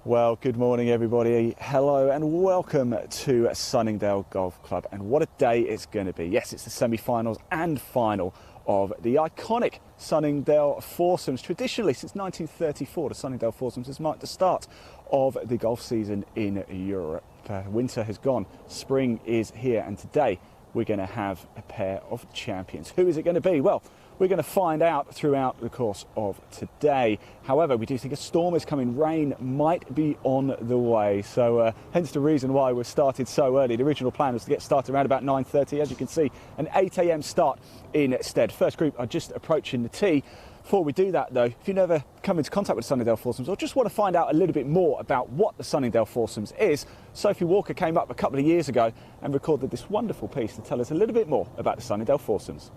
Well, good morning everybody. Hello and welcome to Sunningdale Golf Club. And what a day it's going to be. Yes, it's the semi-finals and final of the iconic Sunningdale Foursomes. Traditionally, since 1934, the Sunningdale Foursomes has marked the start of the golf season in Europe. Winter has gone, spring is here, and today we're going to have a pair of champions. Who is it going to be? Well, we're going to find out throughout the course of today. However, we do think a storm is coming. Rain might be on the way. So hence the reason why we're started so early. The original plan was to get started around about 9:30. As you can see, an 8 a.m. start instead. First group are just approaching the tee. Before we do that, though, if you never come into contact with Sunningdale Foursomes or just want to find out a little bit more about what the Sunningdale Foursomes is, Sophie Walker came up a couple of years ago and recorded this wonderful piece to tell us a little bit more about the Sunningdale Foursomes.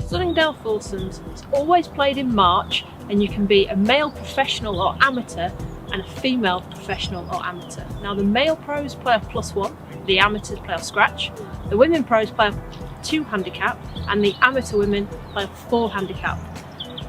Sunningdale Foursomes is always played in March, and you can be a male professional or amateur and a female professional or amateur. Now the male pros play off +1, the amateurs play off scratch, the women pros play off 2 handicap, and the amateur women play off 4 handicap.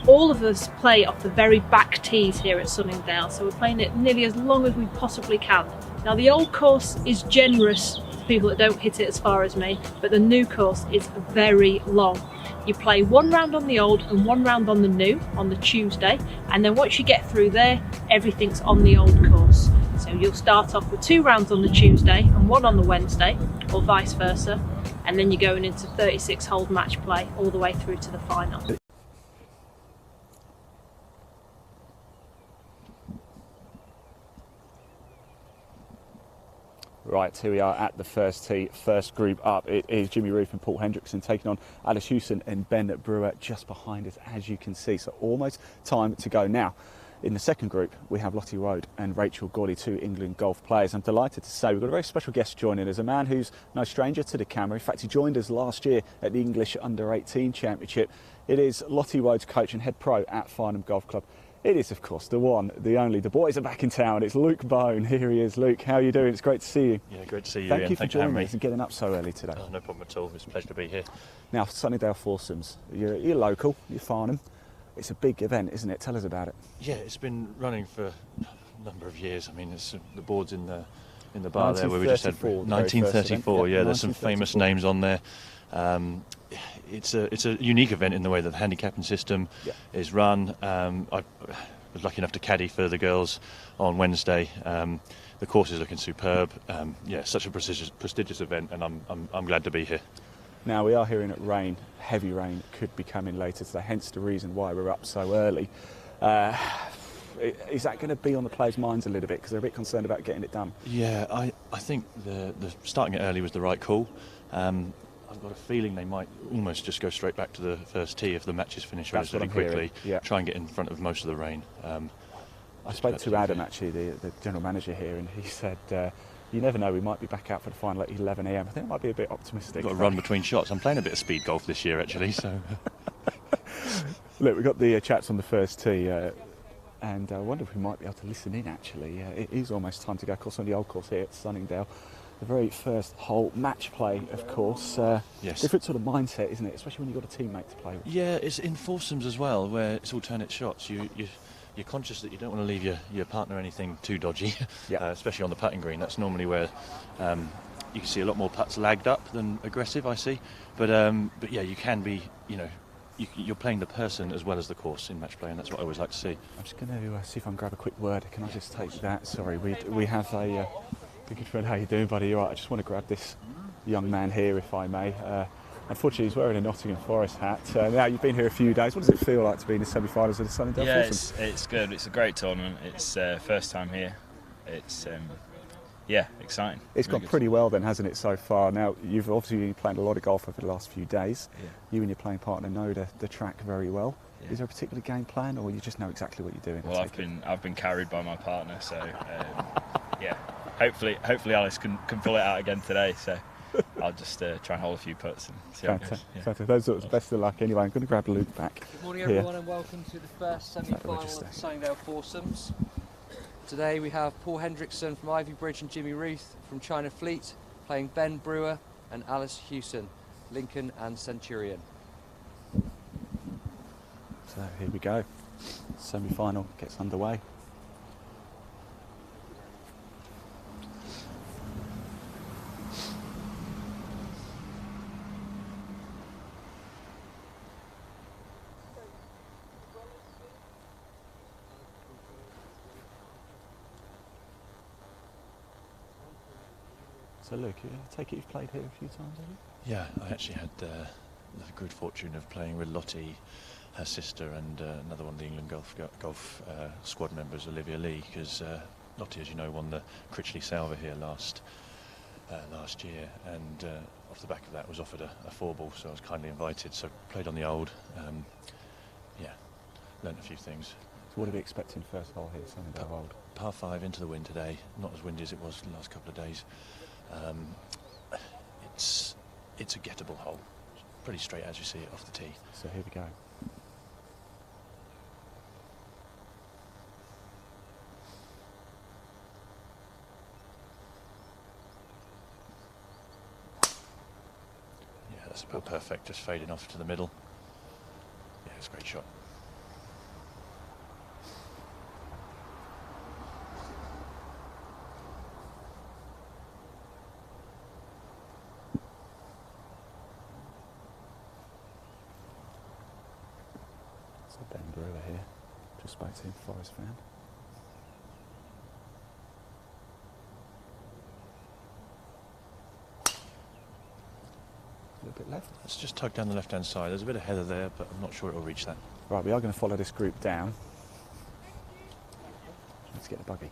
All of us play off the very back tees here at Sunningdale, so we're playing it nearly as long as we possibly can. Now the old course is generous to people that don't hit it as far as me, but the new course is very long. You play 1 round on the old and 1 round on the new on the Tuesday, and then once you get through there, everything's on the old course. So you'll start off with 2 rounds on the Tuesday and 1 on the Wednesday, or vice versa, and then you're going into 36-hole match play all the way through to the final. Right, here we are at the first tee, first group up. It is Jimmy Ruth and Paul Hendriksen taking on Hewson and Ben Brewer just behind us, as you can see. So almost time to go now. In the second group, we have Lottie, Woad and Rachel Gourley, 2 England golf players. I'm delighted to say we've got a very special guest joining us, a man who's no stranger to the camera. In fact, he joined us last year at the English Under-18 Championship. It is Lottie, Woad's coach and head pro at Finalising Golf Club. It is, of course, the one, the only. The boys are back in town. It's Luke Bone. Here he is. Luke, how are you doing? It's great to see you. Yeah, great to see you. Thank you for joining us and getting up so early today. Oh, no problem at all. It's a pleasure to be here. Now, Sunningdale Foursomes, you're local, you're Farnham. It's a big event, isn't it? Tell us about it. Yeah, it's been running for a number of years. I mean, it's the board's in the bar there where we just had 1934. Yeah, there's some famous names on there. It's a unique event in the way that the handicapping system is run. I was lucky enough to caddy for the girls on Wednesday. The course is looking superb. Yeah, such a prestigious event, and I'm glad to be here. Now we are hearing that rain, heavy rain, could be coming later today. Hence the reason why we're up so early. Is that going to be on the players' minds a little bit because they're a bit concerned about getting it done? Yeah, I think the starting it early was the right call. I've got a feeling they might almost just go straight back to the first tee if the matches finish relatively quickly. Yeah. Try and get in front of most of the rain. I spoke to Adam, actually, the general manager here, and he said, you never know, we might be back out for the final at 11 a.m. I think it might be a bit optimistic. Got to run between shots. I'm playing a bit of speed golf this year, actually. So, look, we've got the chaps on the first tee, and I wonder if we might be able to listen in, actually. It is almost time to go, of course, on the old course here at Sunningdale. The very first hole match play, of course. Yes. Different sort of mindset, isn't it? Especially when you've got a teammate to play with. Yeah, it's in foursomes as well, where it's alternate shots. You're conscious that you don't want to leave your partner anything too dodgy, especially on the putting green. That's normally where you can see a lot more putts lagged up than aggressive, I see. But yeah, you can be, you're playing the person as well as the course in match play, and that's what I always like to see. I'm just going to see if I can grab a quick word. Can I just take that? Sorry, we have a good friend. How you doing, buddy? You're right. I just want to grab this young man here, if I may. Unfortunately, he's wearing a Nottingham Forest hat. Now, you've been here a few days. What does it feel like to be in the semi-finals of the Sunningdale Foursomes? Yeah, it's good. It's a great tournament. It's first time here. It's exciting. It's really gone pretty well then, hasn't it, so far? Now, you've obviously been playing a lot of golf over the last few days. Yeah. You and your playing partner know the track very well. Yeah. Is there a particular game plan, or you just know exactly what you're doing? Well, I've been carried by my partner, so yeah. Hopefully Alice can pull it out again today. So. I'll just try and hold a few putts and see how it goes. Yeah. Those sorts of best of luck anyway. I'm going to grab Luke back. Good morning everyone and welcome to the first semi-final of the Sunningdale Foursomes. Today we have Paul Hendriksen from Ivy Bridge and Jimmy Ruth from China Fleet playing Ben Brewer and Alice Hewson. Lincoln and Centurion. So here we go. Semi-final gets underway. So Luke, I take it you've played here a few times, have you? Yeah, I actually had the good fortune of playing with Lottie, her sister, and another one of the England golf squad members, Olivia Lee, because Lottie, as you know, won the Critchley Salver here last year, and off the back of that was offered a 4-ball, so I was kindly invited. So played on the old, learnt a few things. So what are we expecting first hole here, Sunningdale Old? Par 5 into the wind today, not as windy as it was the last couple of days. It's a gettable hole, pretty straight as you see it off the tee. So here we go. Yeah, that's about perfect, just fading off to the middle. Yeah, it's a great shot. Ben Brewer here, just spoke to him, Forest fan. A little bit left. It's just tugged down the left-hand side. There's a bit of heather there, but I'm not sure it'll reach that. Right, we are going to follow this group down. Let's get the buggy.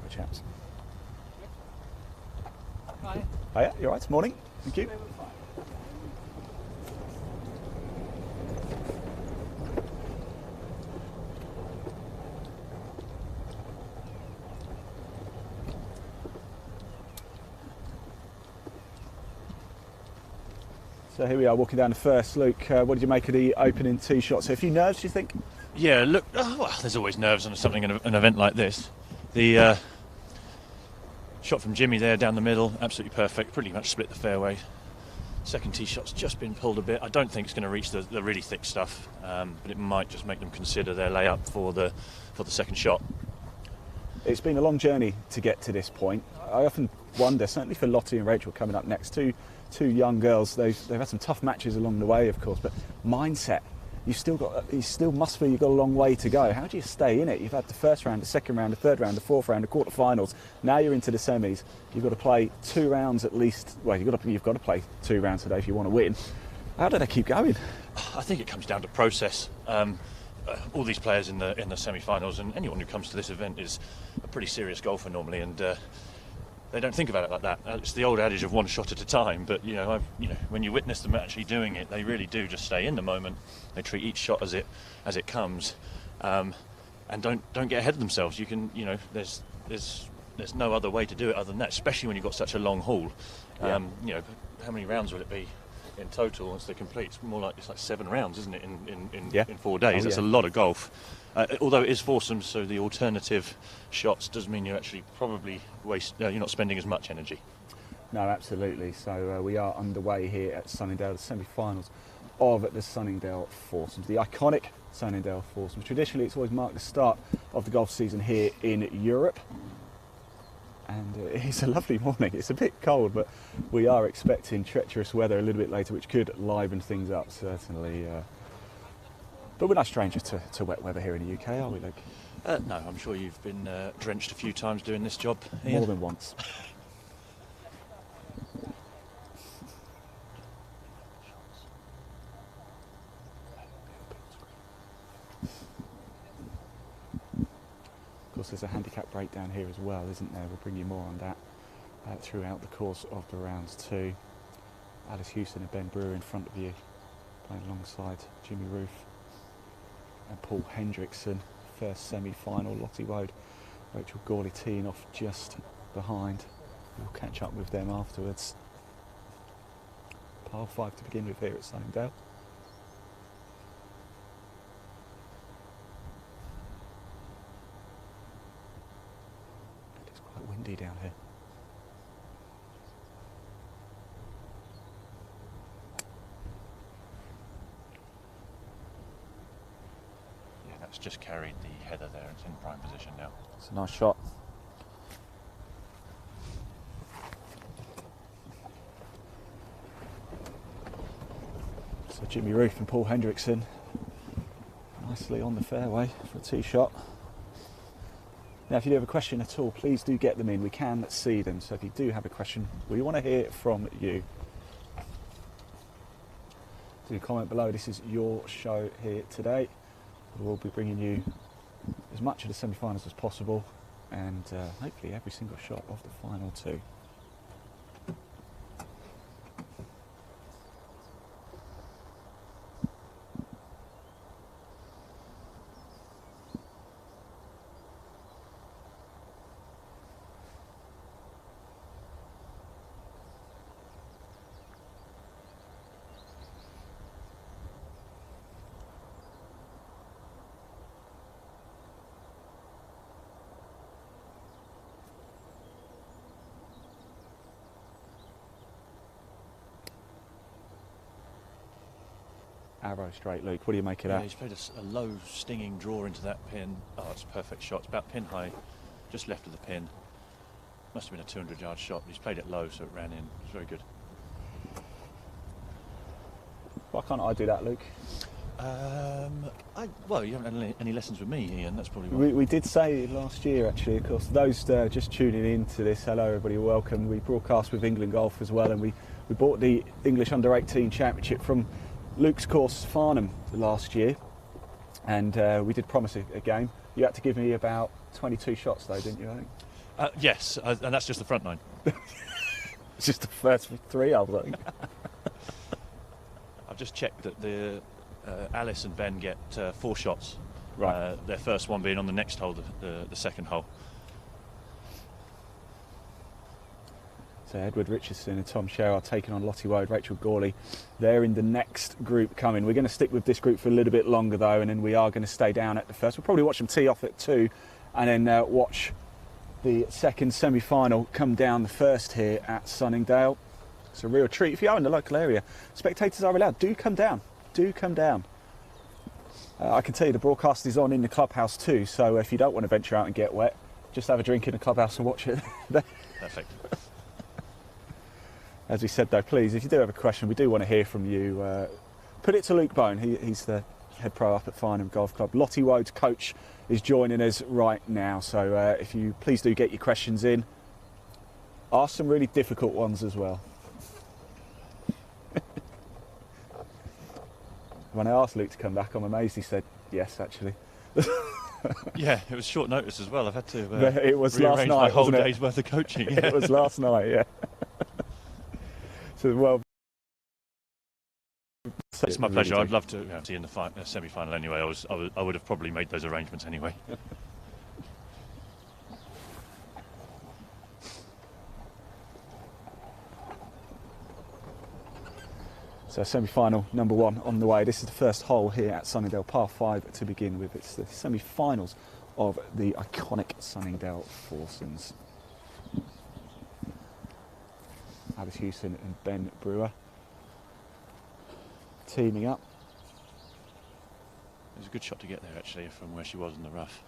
Chaps. Hi. Hiya, you alright? Morning. Thank you. So here we are walking down the first. Luke, what did you make of the opening tee shot? So a few nerves, do you think? Yeah, look, well, there's always nerves on something in an event like this. The shot from Jimmy there down the middle, absolutely perfect, pretty much split the fairway. Second tee shot's just been pulled a bit. I don't think it's going to reach the really thick stuff, but it might just make them consider their layup for the second shot. It's been a long journey to get to this point. I often wonder, certainly for Lottie and Rachel coming up next, two young girls, they've had some tough matches along the way, of course, but mindset. You still must feel you've got a long way to go. How do you stay in it? You've had the first round, the second round, the third round, the fourth round, the quarterfinals. Now you're into the semis. You've got to play 2 rounds at least. Well, you've got to play 2 rounds today if you want to win. How do they keep going? I think it comes down to process. All these players in the semi-finals, and anyone who comes to this event is a pretty serious golfer normally, and they don't think about it like that. It's the old adage of one shot at a time, but when you witness them actually doing it, they really do just stay in the moment. They treat each shot as it comes, and don't get ahead of themselves. You can, there's no other way to do it other than that, especially when you've got such a long haul. Yeah. How many rounds will it be in total once they're complete? It's like 7 rounds, isn't it, in 4 days? That's a lot of golf. Although it is foursomes, so the alternative shots does mean you actually probably you're not spending as much energy. No, absolutely. So we are underway here at Sunningdale, the semi-finals of the Sunningdale Foursomes, the iconic Sunningdale Foursomes. Traditionally, it's always marked the start of the golf season here in Europe. And it's a lovely morning. It's a bit cold, but we are expecting treacherous weather a little bit later, which could liven things up, certainly. But we're no strangers to wet weather here in the UK, are we, Luke? No, I'm sure you've been drenched a few times doing this job, Ian. More than once. Of course, there's a handicap breakdown here as well, isn't there? We'll bring you more on that throughout the course of the rounds too. Alice Hewson and Ben Brewer in front of you, playing alongside Jimmy Ruth and Paul Hendriksen. first semi-final. Lottie, Woad, Rachel, Gourley teeing off just behind. We'll catch up with them afterwards. Par 5 to begin with here at Sunningdale. It's quite windy down here. Yeah, that's just carried the header there. It's in prime position now. It's a nice shot. So Jimmy Ruth and Paul Hendriksen nicely on the fairway for a tee shot. Now, if you do have a question at all, please do get them in. We can see them. So if you do have a question, we want to hear from you. Do comment below. This is your show here today. We'll be bringing you as much of the semi-finals as possible, and hopefully every single shot of the final too. Arrow straight, Luke. What do you make of that? He's played a low stinging draw into that pin. Oh, it's a perfect shot. It's about pin high, just left of the pin. Must have been a 200-yard shot, but he's played it low, so it ran in. It's very good. Why can't I do that, Luke? Well, you haven't had any lessons with me, Ian. That's probably why. We did say last year, actually, of course, those just tuning into this, hello everybody, welcome. We broadcast with England Golf as well, and we bought the English Under-18 Championship from Luke's course, Farnham, last year, and we did promise a game. You had to give me about 22 shots, though, didn't you? I think. Yes, and that's just the front nine. It's just the first 3, I think. I've just checked that the Alice and Ben get 4 shots. Right. Their first one being on the next hole, the second hole. So Edward Richardson and Tom Sherreard taking on Lottie, Woad, Rachel, Gourley. They're in the next group coming. We're going to stick with this group for a little bit longer, though, and then we are going to stay down at the first. We'll probably watch them tee off at 2, and then watch the second semi-final come down the first here at Sunningdale. It's a real treat. If you are in the local area, spectators are allowed. Do come down. Do come down. I can tell you the broadcast is on in the clubhouse too, so if you don't want to venture out and get wet, just have a drink in the clubhouse and watch it. Perfect. As we said, though, please, if you do have a question, we do want to hear from you. Put it to Luke Bone. He's the head pro up at Fineham Golf Club. Lottie Woad's coach is joining us right now. So if you please do get your questions in. Ask some really difficult ones as well. When I asked Luke to come back, I'm amazed he said yes, actually. Yeah, it was short notice as well. I've had to it was rearrange last night, my whole wasn't it? day's worth of coaching. It was last night, yeah. So, well, it's my pleasure. I'd love to see you in the semi-final anyway. I would have probably made those arrangements anyway. So semi-final number 1 on the way. This is the first hole here at Sunningdale, par 5 to begin with. It's the semi-finals of the iconic Sunningdale Foursomes. Alice Hewson and Ben Brewer teaming up. It was a good shot to get there actually from where she was in the rough.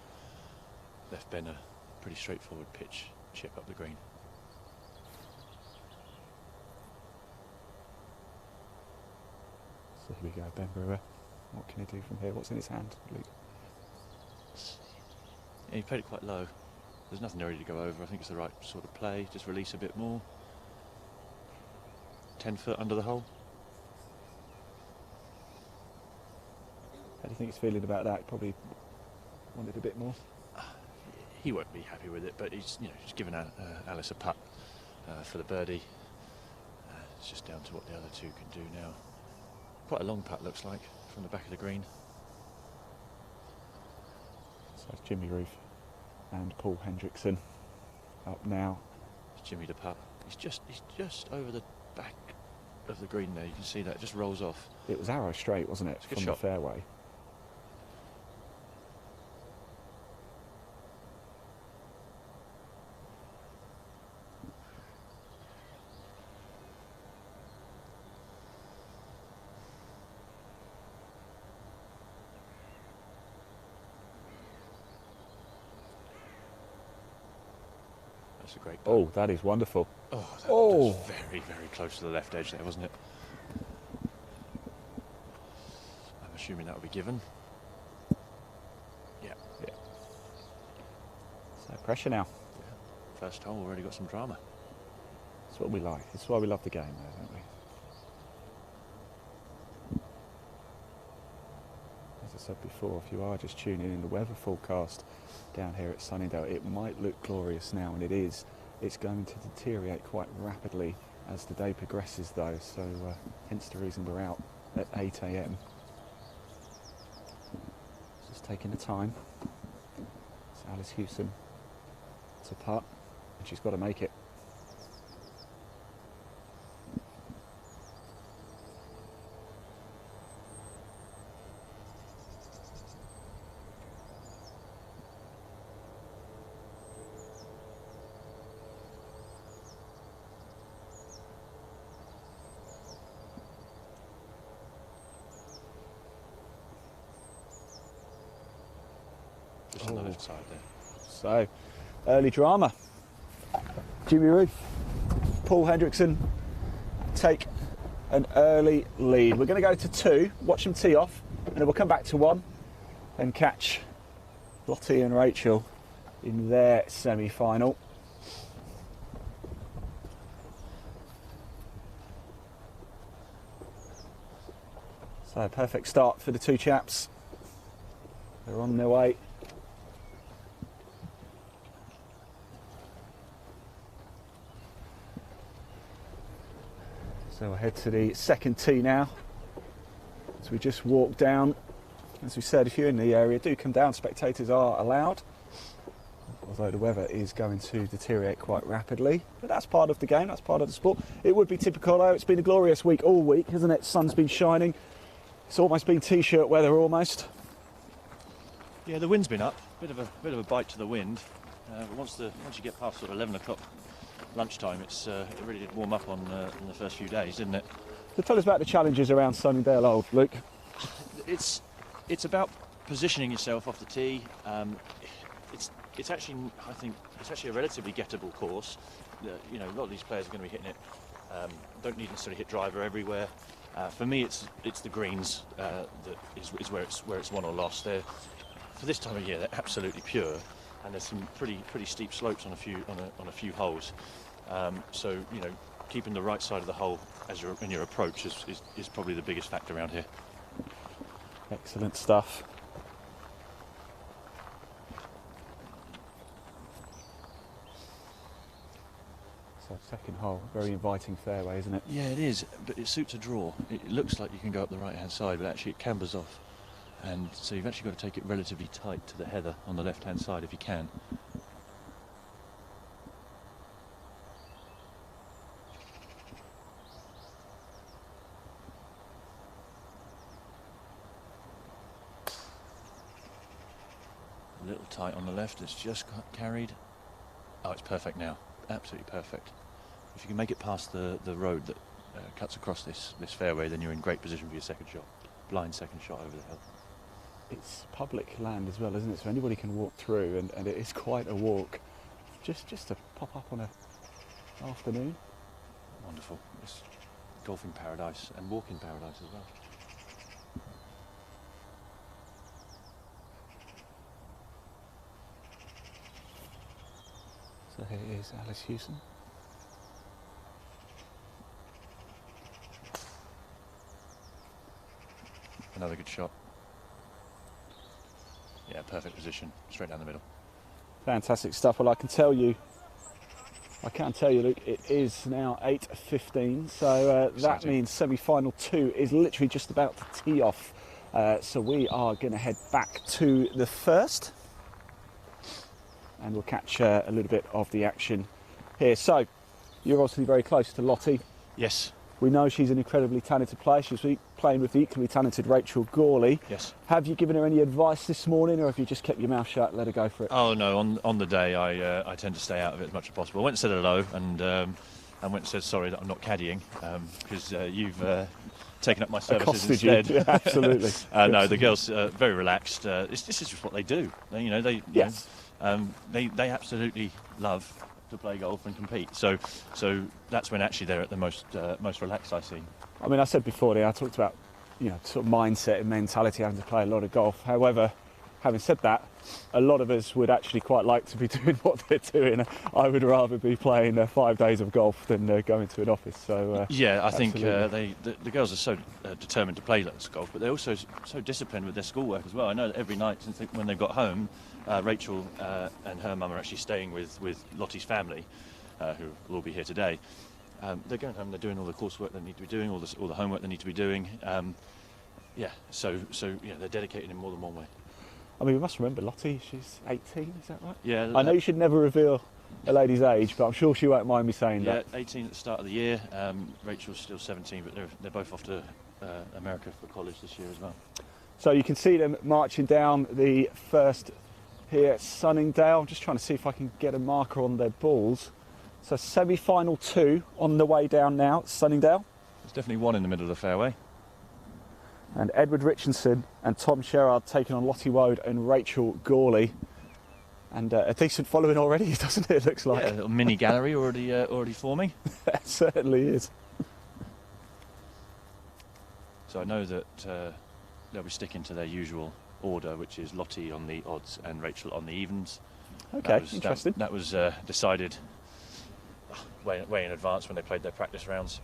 Left Ben a pretty straightforward pitch chip up the green. So here we go, Ben Brewer. What can he do from here? What's in his hand, Luke? Yeah, he played it quite low. There's nothing really to go over. I think it's the right sort of play. Just release a bit more. 10 foot under the hole. How do you think he's feeling about that? Probably wanted a bit more. He won't be happy with it, but he's just given Alice a putt for the birdie. It's just down to what the other two can do now. Quite a long putt looks like from the back of the green. So So it's Jimmy Ruth and Paul Hendriksen up now. It's Jimmy to putt. He's just over the back of the green there. You can see that it just rolls off. It was arrow straight, wasn't it, from the fairway? That's a great putt. Oh, that is wonderful. Oh, that was very, very close to the left edge there, wasn't it? I'm assuming that will be given. Yeah. Yeah. So pressure now. Yeah. First hole, already got some drama. That's what we like. It's why we love the game, though, don't we? As I said before, if you are just tuning in the weather forecast down here at Sunningdale, it might look glorious now, and it is. It's going to deteriorate quite rapidly as the day progresses, though, so hence the reason we're out at 8 a.m. Just taking the time. It's Alice Hewson to putt, and she's got to make it. Just on the left side there. So, early drama. Jimmy Ruth, Paul Hendriksen take an early lead. We're going to go to 2, watch them tee off, and then we'll come back to 1 and catch Lottie and Rachel in their semi-final. So, perfect start for the 2 chaps. They're on their way. So we'll head to the second tee now. So we just walk down. As we said, if you're in the area, do come down. Spectators are allowed. Although the weather is going to deteriorate quite rapidly. But that's part of the game, that's part of the sport. It would be typical though. It's been a glorious week all week, hasn't it? Sun's been shining. It's almost been t-shirt weather almost. Yeah, the wind's been up. Bit of a bite to the wind. But once you get past sort of 11 o'clock lunchtime, it really did warm up on the first few days, didn't it? So tell us about the challenges around Sunningdale Old, Luke. It's about positioning yourself off the tee. It's actually, I think, it's actually a relatively gettable course. You know, a lot of these players are going to be hitting it. Don't need necessarily hit driver everywhere. For me, it's the greens that is where it's won or lost. For this time of year, they're absolutely pure. And there's some pretty steep slopes on a few holes, so you know, keeping the right side of the hole in your approach is probably the biggest factor around here. Excellent stuff. So second hole, very inviting fairway, isn't it? Yeah, it is, but it suits a draw. It looks like you can go up the right hand side, but actually it cambers off. And so you've actually got to take it relatively tight to the heather on the left-hand side if you can. A little tight on the left, it's just got carried. Oh, it's perfect now, absolutely perfect. If you can make it past the road that cuts across this fairway, then you're in great position for your second shot. Blind second shot over the hill. It's public land as well, isn't it? So anybody can walk through, and it is quite a walk. Just to pop up on a afternoon. Wonderful. It's golfing paradise and walking paradise as well. So here is Alice Hewson. Another good shot. Yeah, perfect position, straight down the middle. Fantastic stuff. Well, I can tell you, Luke, it is now 8:15, so that means semi-final 2 is literally just about to tee off. So we are going to head back to the first. and we'll catch a little bit of the action here. So, you're obviously very close to Lottie. Yes. We know she's an incredibly talented player. She's playing with the equally talented Rachel Gourley. Yes. Have you given her any advice this morning, or have you just kept your mouth shut and let her go for it? Oh no, on the day I tend to stay out of it as much as possible. I went and said hello and went and said sorry that I'm not caddying because you've taken up my services instead. Yeah, absolutely. No, the girls very relaxed. This is just what they do. They absolutely love to play golf and compete. So that's when actually they're at the most relaxed I see. I mean, I said before, I talked about sort of mindset and mentality, having to play a lot of golf. However, having said that, a lot of us would actually quite like to be doing what they're doing. I would rather be playing 5 days of golf than going to an office. So yeah, I think the girls are so determined to play lots of golf, but they're also so disciplined with their schoolwork as well. I know that every night since when they've got home, Rachel and her mum are actually staying with Lottie's family, who will all be here today. They're going home. They're doing all the coursework they need to be doing, all the homework they need to be doing. So they're dedicated in more than one way. I mean, we must remember Lottie. She's 18, is that right? Yeah. I know you should never reveal a lady's age, but I'm sure she won't mind me saying that. Yeah, 18 at the start of the year. Rachel's still 17, but they're both off to America for college this year as well. So you can see them marching down the first here at Sunningdale. I'm just trying to see if I can get a marker on their balls. So semi-final 2 on the way down now at Sunningdale. There's definitely one in the middle of the fairway. And Edward Richardson and Tom Sherreard taking on Lottie Woad and Rachel Gourley. And a decent following already, doesn't it? It looks like. Yeah, a little mini gallery already forming. It certainly is. So I know that they'll be sticking to their usual order, which is Lottie on the odds and Rachel on the evens. Okay, interesting. That was decided way in advance when they played their practice rounds.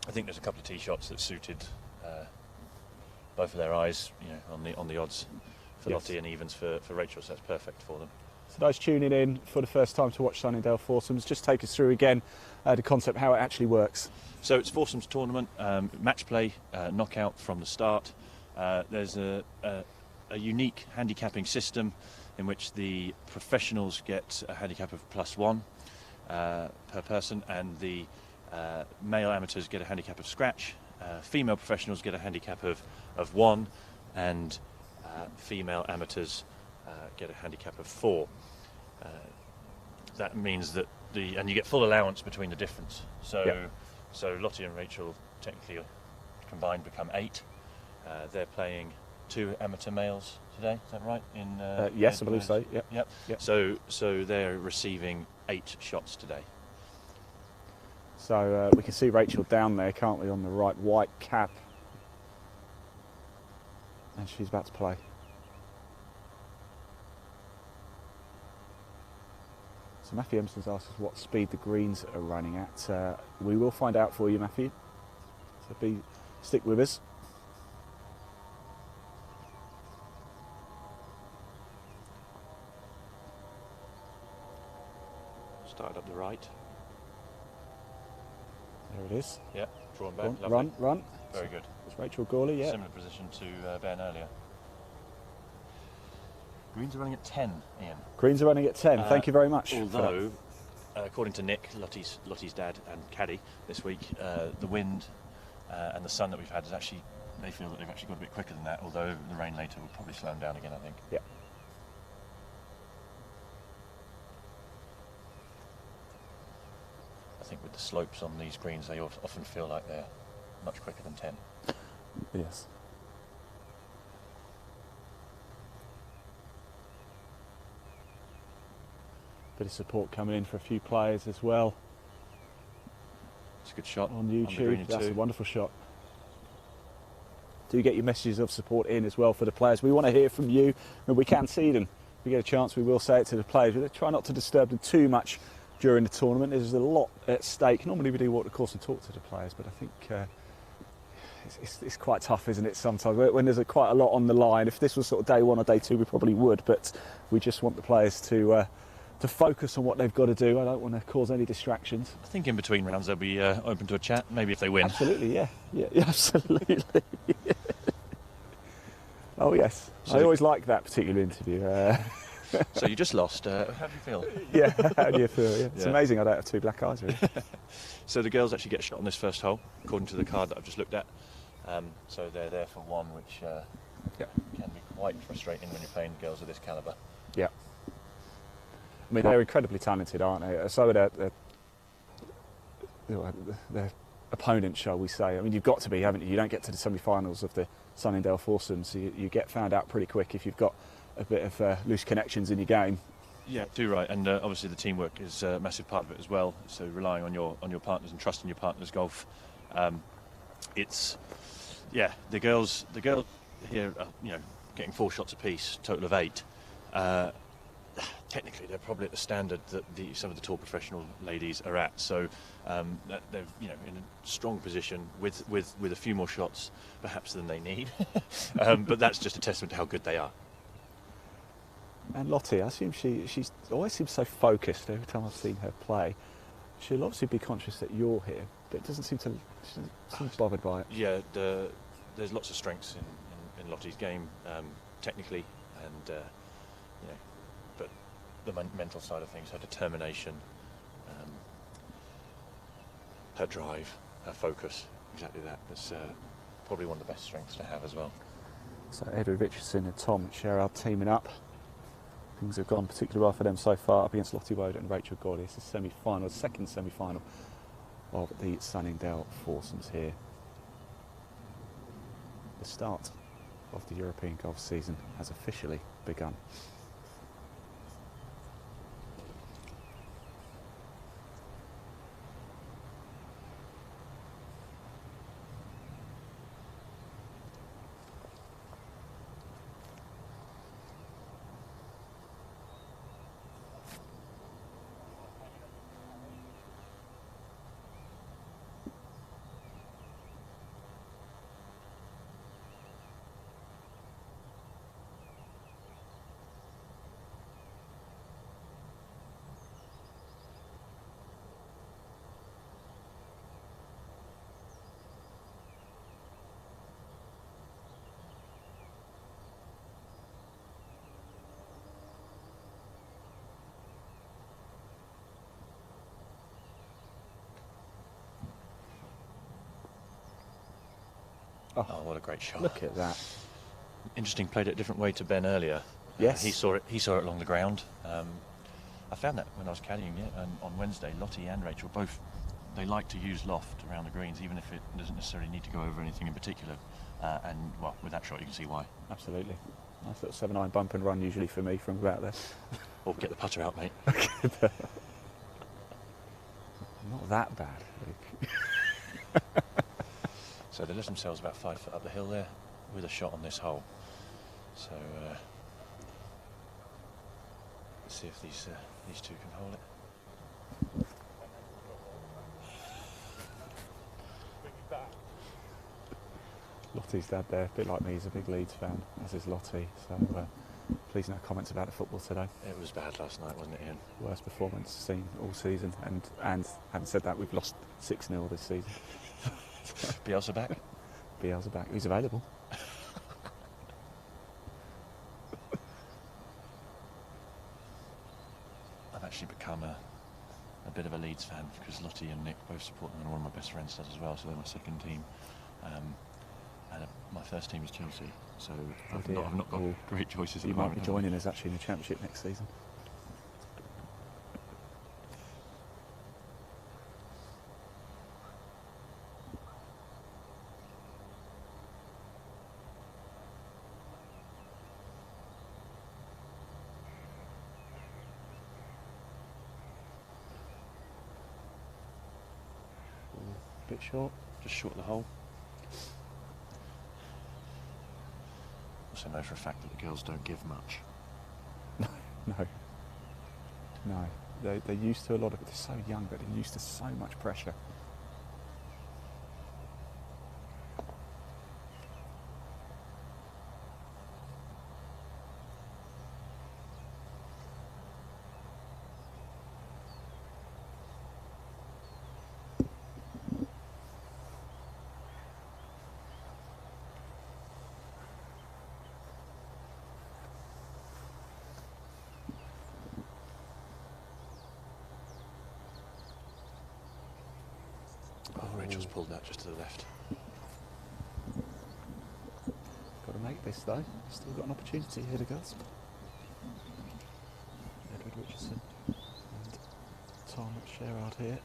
I think there's a couple of tee shots that suited both of their eyes, on the odds for Lottie and evens for Rachel, so that's perfect for them. So those tuning in for the first time to watch Sunningdale Foursomes, just take us through again the concept, how it actually works. So it's Foursomes tournament, match play, knockout from the start. There's a unique handicapping system in which the professionals get a handicap of +1 per person, and the male amateurs get a handicap of scratch. Female professionals get a handicap of 1, and female amateurs get a handicap of 4. That means that and you get full allowance between the difference. So Lottie and Rachel technically combined become 8. They're playing 2 amateur males today. Is that right? Yes, I believe so. Yep. So they're receiving 8 shots today. So we can see Rachel down there, can't we, on the right, white cap. And she's about to play. So Matthew Emerson's asked us what speed the greens are running at. We will find out for you, Matthew. So stick with us. Started up the right. There it is. Yeah, drawn back. Run. Very good. It's Rachel Gourley, yeah. Similar position to Ben earlier. Greens are running at 10, Ian. Greens are running at 10. Thank you very much. Although, according to Nick, Lottie's dad and caddy this week, the wind and the sun that we've had is actually, they feel that they've actually got a bit quicker than that, although the rain later will probably slow them down again, I think. Yeah. I think with the slopes on these greens, they often feel like they're much quicker than 10. Yes. Bit of support coming in for a few players as well. It's a good shot on YouTube. That's a wonderful shot. Do get your messages of support in as well for the players. We want to hear from you, and we can see them. If we get a chance, we will say it to the players. We try not to disturb them too much during the tournament. There's a lot at stake. Normally we do walk the course and talk to the players, but I think it's quite tough, isn't it, sometimes, when there's quite a lot on the line. If this was sort of day 1 or day 2, we probably would, but we just want the players to focus on what they've got to do. I don't want to cause any distractions. I think in between rounds they'll be open to a chat, maybe if they win. Absolutely, yeah, absolutely. Oh yes, so I always like that particular interview. So you just lost. How do you feel? Yeah, how do you feel? Yeah. It's Yeah. amazing I don't have two black eyes, really. So the girls actually get a shot on this first hole, according to the card that I've just looked at. So they're there for one, which can be quite frustrating when you're playing girls of this calibre. Yeah. I mean, they're incredibly talented, aren't they? So are their opponents, shall we say. I mean, you've got to be, haven't you? You don't get to the semi-finals of the Sunningdale Foursomes, so you get found out pretty quick if you've got a bit of loose connections in your game. Yeah, do right, and obviously the teamwork is a massive part of it as well. So relying on your partners and trusting your partners' golf. The girls here are, getting 4 shots apiece, total of 8. Technically, they're probably at the standard that some of the tour professional ladies are at. So they're in a strong position with a few more shots, perhaps than they need. But that's just a testament to how good they are. And Lottie, I assume she's always seems so focused every time I've seen her play. She'll obviously be conscious that you're here, but it doesn't seem to seem bothered by it. Yeah, there's lots of strengths in Lottie's game, technically, and but the mental side of things, her determination, her drive, her focus, exactly that. That's probably one of the best strengths to have as well. So Richardson and Tom Sherreard teaming up. Things have gone particularly well for them so far up against Lottie, Woad and Rachel Gourley. It's the semi-final, second semi-final of the Sunningdale Foursomes here. The start of the European golf season has officially begun. Oh, what a great shot. Look at that. Interesting, played it a different way to Ben earlier. Yes. He saw it along the ground. I found that when I was caddying on Wednesday, Lottie and Rachel both, they like to use loft around the greens, even if it doesn't necessarily need to go over anything in particular. And with that shot you can see why. Absolutely. Nice little 7-iron bump and run usually for me from about there. Or get the putter out, mate. Not that bad, Luke. So they left themselves about 5 foot up the hill there with a shot on this hole. So let's see if these two can hold it. Lottie's dad there, a bit like me, he's a big Leeds fan, as is Lottie. So please no comments about the football today. It was bad last night, wasn't it, Ian? Worst performance seen all season, and having said that, we've lost 6-0 this season. Bielsa back? Bielsa back. Who's available? I've actually become a bit of a Leeds fan because Lottie and Nick both support them, and one of my best friends does as well, so they're my second team. And my first team is Chelsea, so I've not got great choices at You the might moment. be joining us actually in the Championship next season. Bit short. Just short of the hole. Also know for a fact that the girls don't give much. No. They're used to a lot of it. They're so young, but they're used to so much pressure. Rachel's pulled that just to the left. Got to make this though. Still got an opportunity here to girls. Edward Richardson and Tom Sherreard here.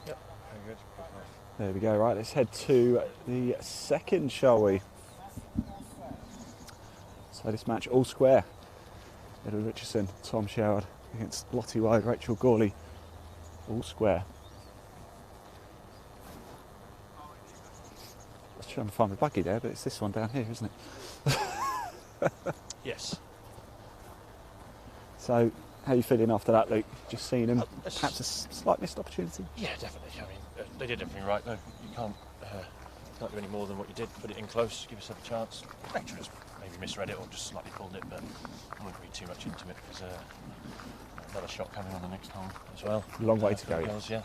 Very good. There we go. Right, let's head to the second, shall we? So this match all square. Edward Richardson, Tom Sherreard against Lottie, Woad, Rachel Gourley, all square. I was trying to find the buggy there, but it's this one down here, isn't it? Yes. So, how are you feeling after that, Luke? Just seeing him, perhaps a slight missed opportunity? Yeah, definitely. I mean, they did everything right, though. You can't do any more than what you did. Put it in close, give yourself a chance. Rachel just maybe misread it or just slightly pulled it, but I wouldn't read too much into it. There's another shot coming on the next hole as well. Long way to go. Girls, yeah.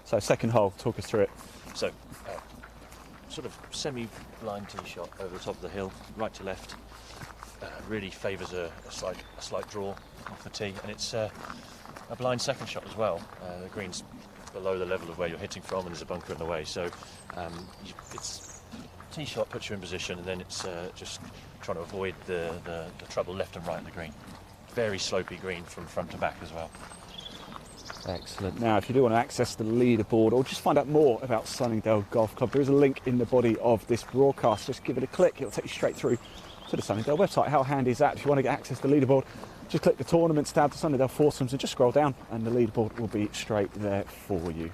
So, second hole, talk us through it. So, sort of semi-blind tee shot over the top of the hill, right to left. Really favours a slight draw off the tee, and it's a blind second shot as well. The green's below the level of where you're hitting from, and there's a bunker in the way. So it's tee shot puts you in position, and then it's just trying to avoid the trouble left and right of the green. Very slopey green from front to back as well. Excellent. Now, if you do want to access the leaderboard or just find out more about Sunningdale Golf Club, there is a link in the body of this broadcast. Just give it a click. It'll take you straight through to the Sunningdale website. How handy is that? If you want to get access to the leaderboard, just click the tournaments tab to Sunningdale Foursomes and just scroll down and the leaderboard will be straight there for you.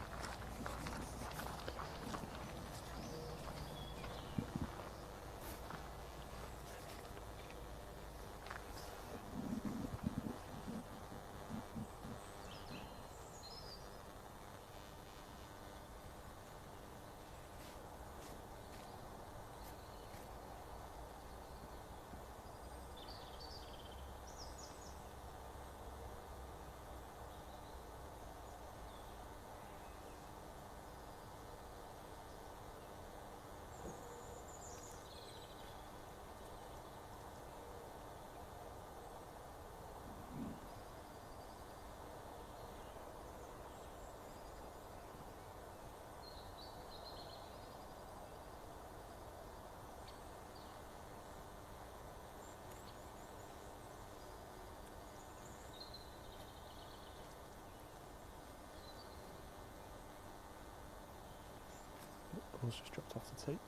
Ball's just dropped off the tee.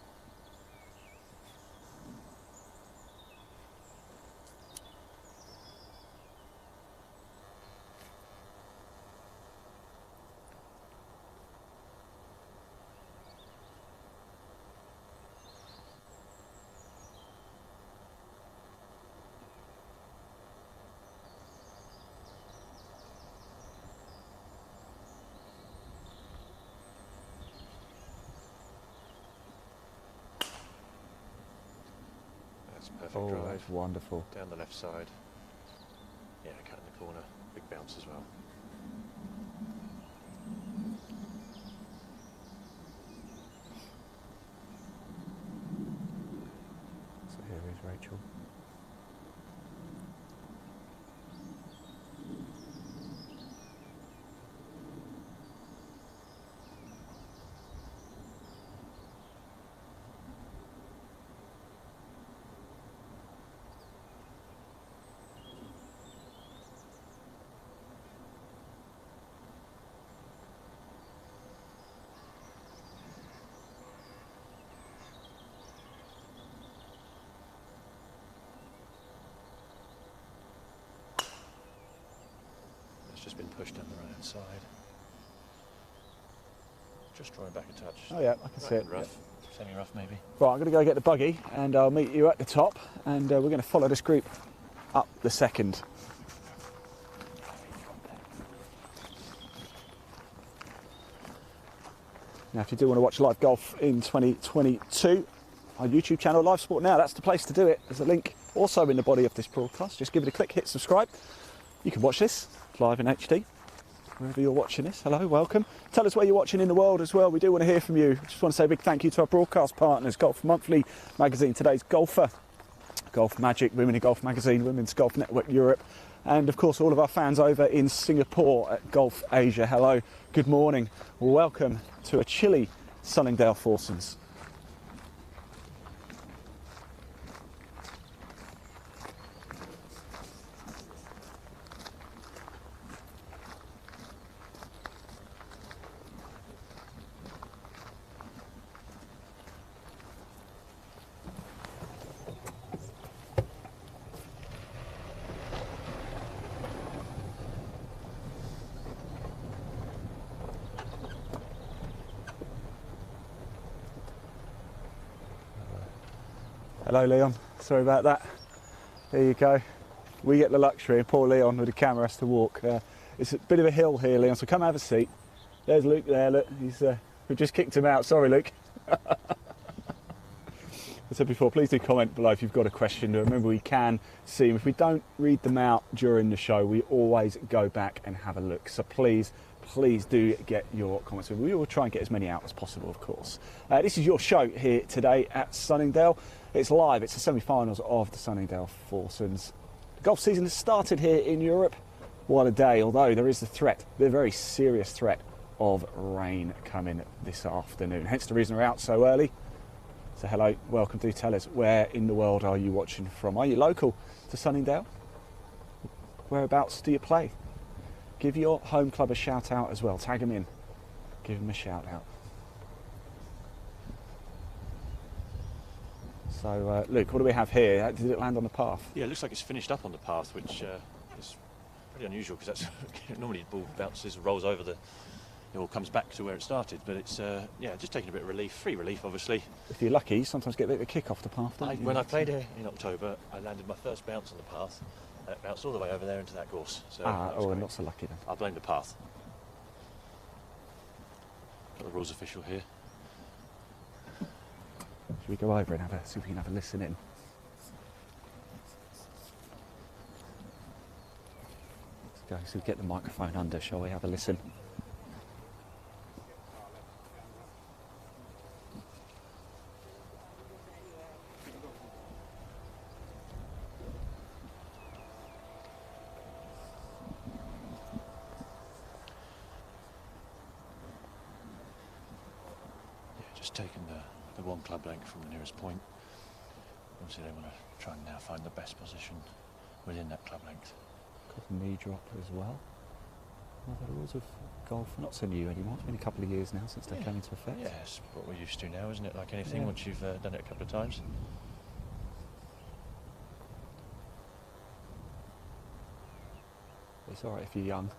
Perfect drive. That's wonderful. Down the left side. Yeah, cut in the corner. Big bounce as well. So here is Rachel. Just been pushed down the right hand side. Just drawing back a touch. Oh yeah, I can see it. Rough, semi-rough maybe. Right, I'm going to go get the buggy and I'll meet you at the top and we're going to follow this group up the second. Now, if you do want to watch live golf in 2022, our YouTube channel, Live Sport Now, that's the place to do it. There's a link also in the body of this broadcast. Just give it a click, hit subscribe. You can watch this live in HD, wherever you're watching this. Hello, welcome. Tell us where you're watching in the world as well. We do want to hear from you. Just want to say a big thank you to our broadcast partners, Golf Monthly Magazine, Today's Golfer, Golf Magic, Women in Golf Magazine, Women's Golf Network Europe, and of course all of our fans over in Singapore at Golf Asia. Hello, good morning. Welcome to a chilly Sunningdale Foursomes. Hello Leon, sorry about that. There you go. We get the luxury, and poor Leon with the camera has to walk. It's a bit of a hill here, Leon, so come have a seat. There's Luke there, look, we just kicked him out. Sorry Luke. I said before, please do comment below if you've got a question. Remember, we can see them. If we don't read them out during the show, we always go back and have a look. So please do get your comments. We will try and get as many out as possible, of course. This is your show here today at Sunningdale. It's live. It's the semi-finals of the Sunningdale Foursomes. The golf season has started here in Europe. What a day, although there is the very serious threat of rain coming this afternoon. Hence the reason we're out so early. So hello, welcome. Do tell us, where in the world are you watching from? Are you local to Sunningdale? Whereabouts do you play? Give your home club a shout out as well. Tag them in. Give them a shout out. So, Luke, what do we have here? Did it land on the path? Yeah, it looks like it's finished up on the path, which is pretty unusual because that's normally the ball bounces, rolls over it all comes back to where it started. But it's just taking a bit of relief, free relief, obviously. If you're lucky, you sometimes get a bit of a kick off the path. When I played here in October, I landed my first bounce on the path. It bounced all the way over there into that gorse. So I'm not so lucky then. I'll blame the path. Got the rules official here. Should we go over and see if we can have a listen in? Let's go. So get the microphone under, shall we have a listen? Taken the one club length from the nearest point. Obviously they want to try and now find the best position within that club length. Got a knee drop as well. The rules of golf are not so new anymore. It's been a couple of years now since they came into effect. Yeah, it's what we're used to now, isn't it? Like anything, once you've done it a couple of times. It's alright if you're young.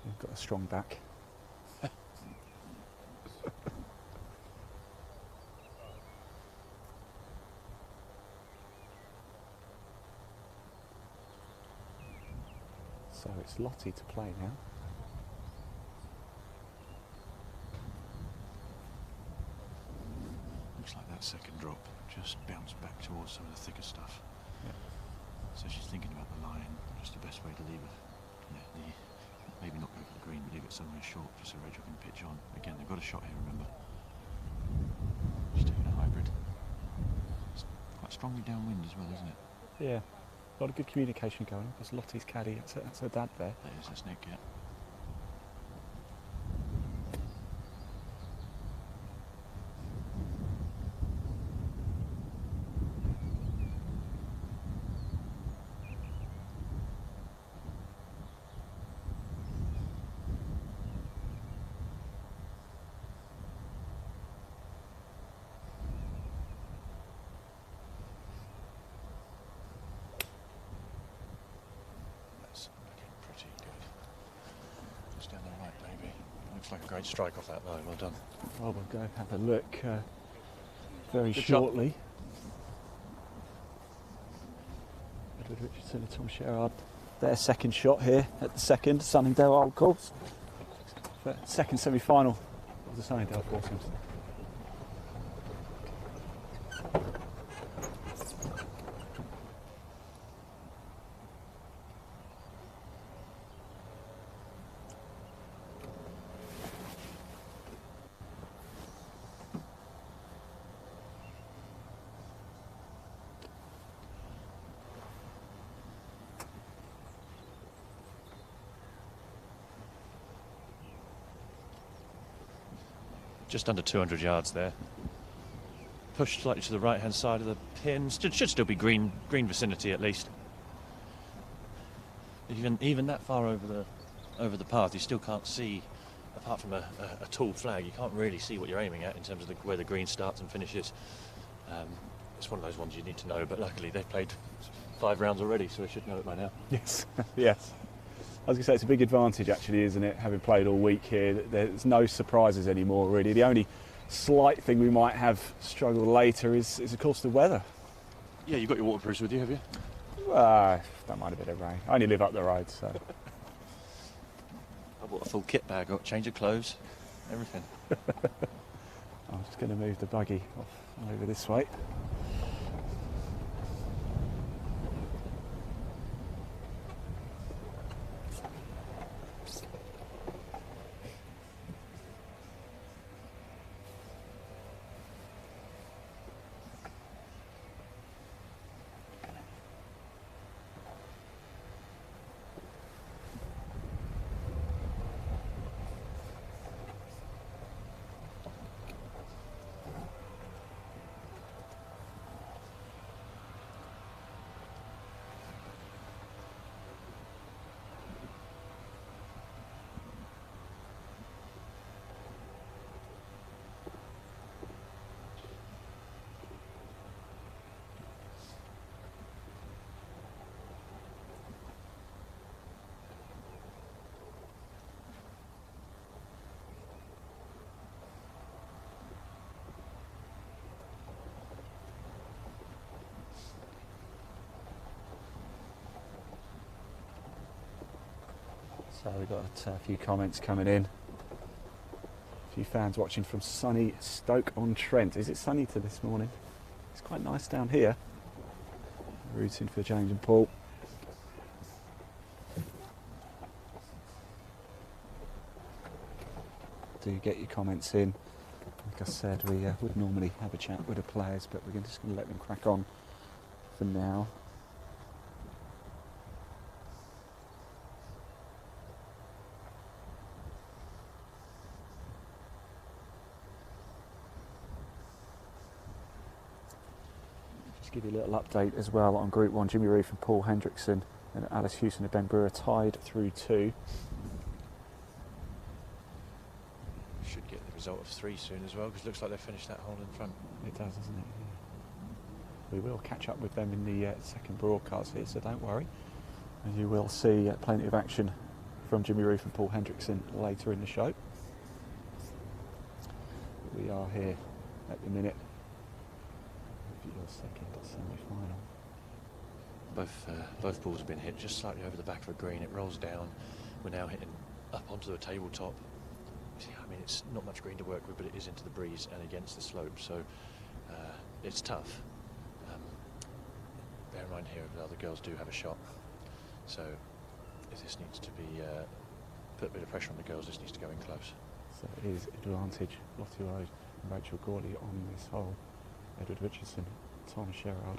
You've got a strong back. So it's Lottie to play now. Looks like that second drop just bounced back towards some of the thicker stuff. Yeah. So she's thinking about the line, just the best way to leave it. Yeah, maybe not go for the green, but leave it somewhere short, just so Rachel can pitch on. Again, they've got a shot here, remember. She's taking a hybrid. It's quite strongly downwind as well, isn't it? Yeah. A lot of good communication going on. That's Lottie's caddy. That's her dad there. That's Nick, yeah. Like a great strike off that line, well done. Well, we'll go have a look very Good shortly. Edward Richardson and Tom Sherreard. Their second shot here at the second Sunningdale Old Course. Second semi-final of the Sunningdale Foursomes. Just under 200 yards there. Pushed slightly to the right-hand side of the pin. Should still be green vicinity at least. Even that far over the path, you still can't see, apart from a tall flag, you can't really see what you're aiming at in terms of where the green starts and finishes. It's one of those ones you need to know, but luckily they've played 5 rounds already, so they should know it by now. Yes, yes. I was going to say, it's a big advantage actually, isn't it, having played all week here. There's no surprises anymore really. The only slight thing we might have struggled later is of course the weather. Yeah, you've got your waterproofs with you, have you? Don't mind a bit of rain. I only live up the road, so. I bought a full kit bag, got change of clothes, everything. I'm just going to move the buggy off over this way. So we've got a few comments coming in. A few fans watching from sunny Stoke-on-Trent. Is it sunny to this morning? It's quite nice down here. Rooting for James and Paul. Do get your comments in. Like I said, we would normally have a chat with the players, but we're just going to let them crack on for now. Give you a little update as well on Group 1. Jimmy Ruth and Paul Hendriksen and Alice Hewson and Ben Brewer tied through 2. Should get the result of 3 soon as well, because it looks like they've finished that hole in front. It does, doesn't it? Yeah. We will catch up with them in the second broadcast here, so don't worry. And you will see plenty of action from Jimmy Ruth and Paul Hendriksen later in the show. We are here at the minute. Your second semi-final. Both balls have been hit just slightly over the back of a green. It rolls down. We're now hitting up onto the tabletop. I mean, it's not much green to work with, but it is into the breeze and against the slope, so it's tough. Bear in mind here, the other girls do have a shot, so if this needs to be put a bit of pressure on the girls, this needs to go in close. So it is advantage Lottie, Woad and Rachel Gourley on this hole. Edward Richardson, Tom Sherreard.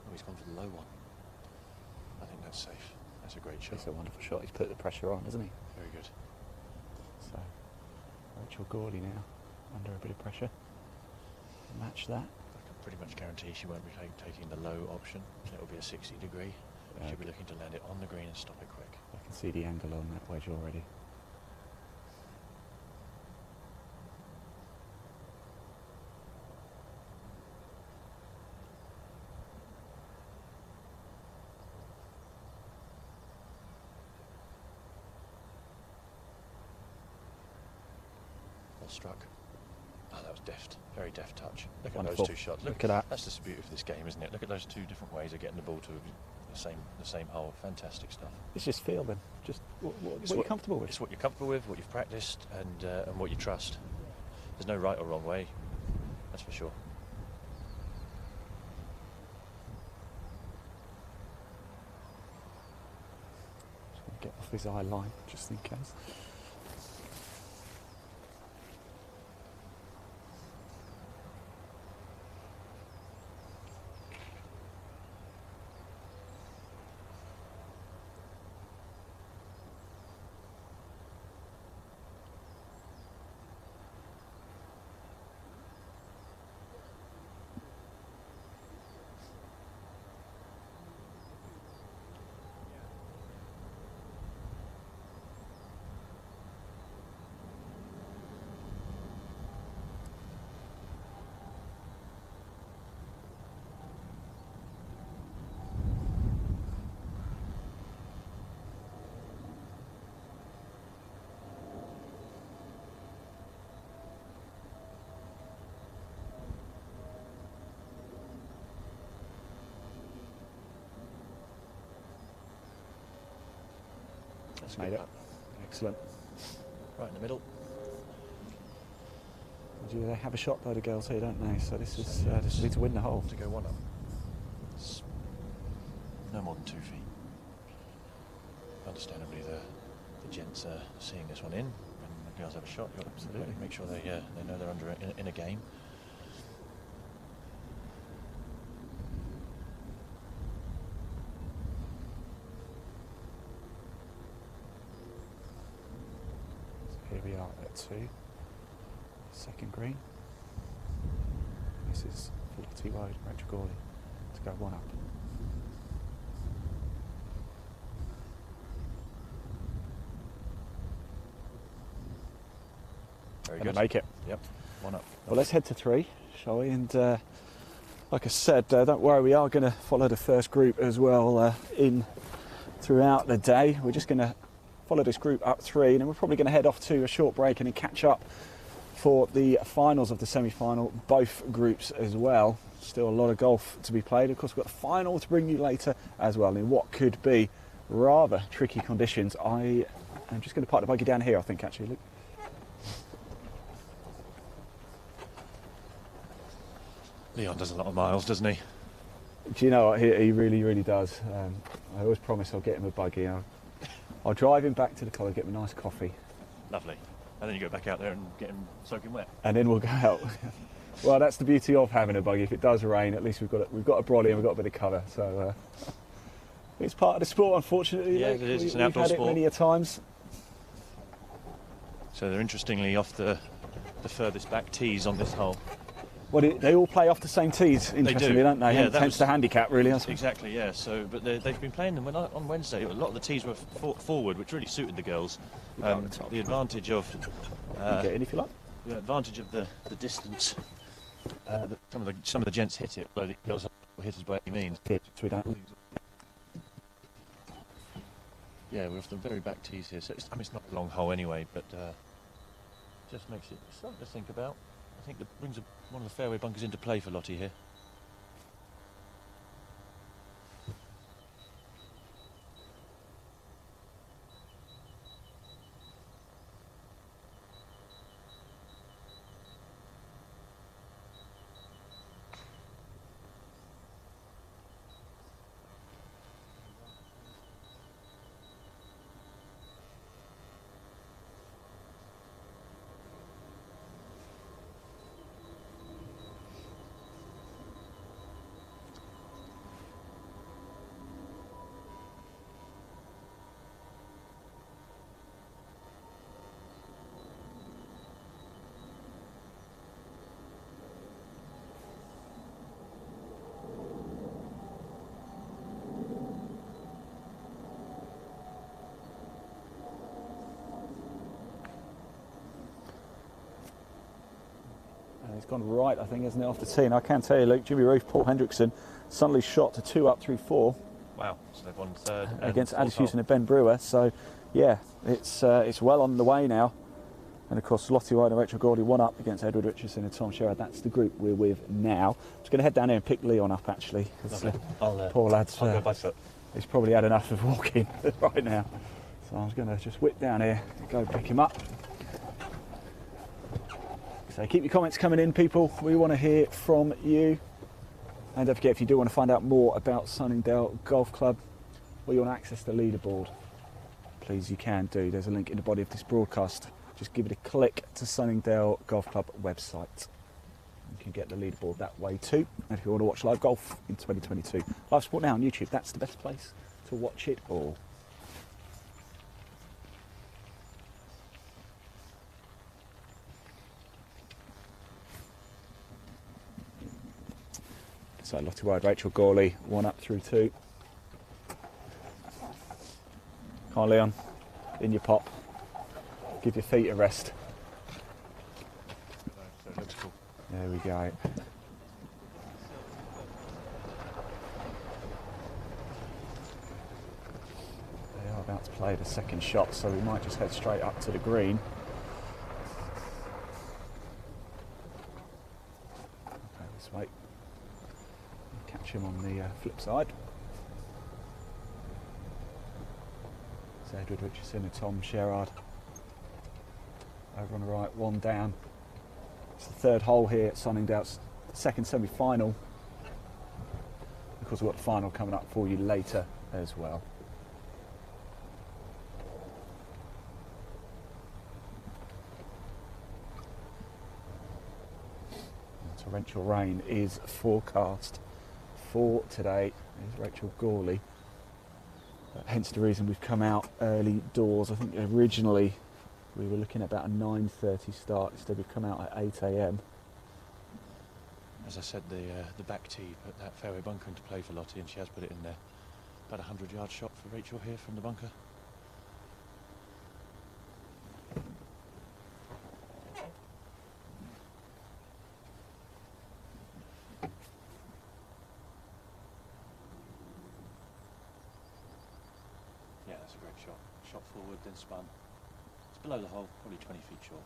Oh, he's gone for the low one. I think that's safe. That's a great shot. It's a wonderful shot. He's put the pressure on, hasn't he? Very good. So, Rachel Gourley now under a bit of pressure. Match that. I can pretty much guarantee she won't be taking the low option. It will be a 60 degree. She'll be looking to land it on the green and stop it quick. I can see the angle on that wedge already. struck. Oh, that was deft, very deft touch. Look Wonderful. at those two shots. Look at that. That's just the beauty of this game, isn't it? Look at those two different ways of getting the ball to the same hole. Fantastic stuff. It's just fielding. Just what you're comfortable with. It's what you're comfortable with, what you've practiced, and what you trust. There's no right or wrong way. That's for sure. Just gonna get off his eye line, just in case. That's Made it. Excellent. Right in the middle. They have a shot though, the girls here, don't they? So this is this will be to win the hole. To go one up. It's no more than 2 feet. Understandably, the gents are seeing this one in, and the girls have a shot. You've got to absolutely make sure they know they're under in a game. Here we are at 2, second green. This is for Lottie, Woad, Rachel Gourley to go one up. Very Gonna good. make it. Yep, one up. Well, let's head to 3, shall we? And like I said, don't worry, we are going to follow the first group as well in throughout the day. We're just going to follow this group up 3, and then we're probably going to head off to a short break and then catch up for the finals of the semi-final, both groups as well. Still a lot of golf to be played. Of course, we've got the final to bring you later as well in what could be rather tricky conditions. I am just going to park the buggy down here, I think, actually, Luke. Leon does a lot of miles, doesn't he? Do you know what? He really, really does. I always promise I'll get him a buggy. I'll drive him back to the college, get him a nice coffee. Lovely. And then you go back out there and get him soaking wet. And then we'll go out. Well, that's the beauty of having a buggy. If it does rain, at least we've got a brolly and we've got a bit of cover. So it's part of the sport, unfortunately. Yeah, it is. It's an outdoor we've had sport. it many a times. So they're interestingly off the furthest back tees on this hole. Well, they all play off the same tees, interestingly, don't they? Yeah, Hence, hence the handicap, really. I suppose. Exactly, yeah. So, but they've been playing them on Wednesday. A lot of the tees were forward, which really suited the girls. The advantage of get in if you like. the advantage of the distance. Some of the gents hit it, but the girls haven't hit it by any means. So we don't. Yeah, we're off the very back tees here. So it's not a long hole anyway, but just makes it something to think about. I think that brings one of the fairway bunkers into play for Lottie here. It's gone right, I think, isn't it, off the tee? And I can tell you, Luke, Jimmy Ruth, Paul Hendriksen suddenly shot to 2 up through 4. Wow, so they've won third. Against Alice Hewson and Ben Brewer. So, yeah, it's well on the way now. And of course, Lottie, Woad and Rachel Gourley one up against Edward Richardson and Tom Sherreard. That's the group we're with now. I'm just going to head down here and pick Leon up, actually. Poor lad's, I'll go by foot. He's probably had enough of walking right now. So I'm going to just whip down here and go pick him up. So keep your comments coming in, people. We want to hear from you. And don't forget, if you do want to find out more about Sunningdale Golf Club or you want to access the leaderboard, please, you can do. There's a link in the body of this broadcast. Just give it a click to Sunningdale Golf Club website. You can get the leaderboard that way too. And if you want to watch live golf in 2022, Live Sport Now on YouTube, that's the best place to watch it all. So Lottie, Woad, Rachel Gourley, one up through two. Come on, Leon, in your pop. Give your feet a rest. There we go. They are about to play the second shot, so we might just head straight up to the green. Okay, let's wait. Catch him on the flip side. It's Edward Richardson and Tom Sherreard. Over on the right, one down. It's the third hole here at Sunningdale's second semi-final. Of course, we've got the final coming up for you later as well. Torrential rain is forecast for today. There's Rachel Gourley. Hence the reason we've come out early doors. I think originally we were looking at about a 9:30 start. Instead we've come out at 8 a.m. As I said, the back tee put that fairway bunker into play for Lottie, and she has put it in there. About a 100-yard shot for Rachel here from the bunker. Yeah, that's a great shot. Shot forward, then spun. It's below the hole, probably 20 feet short.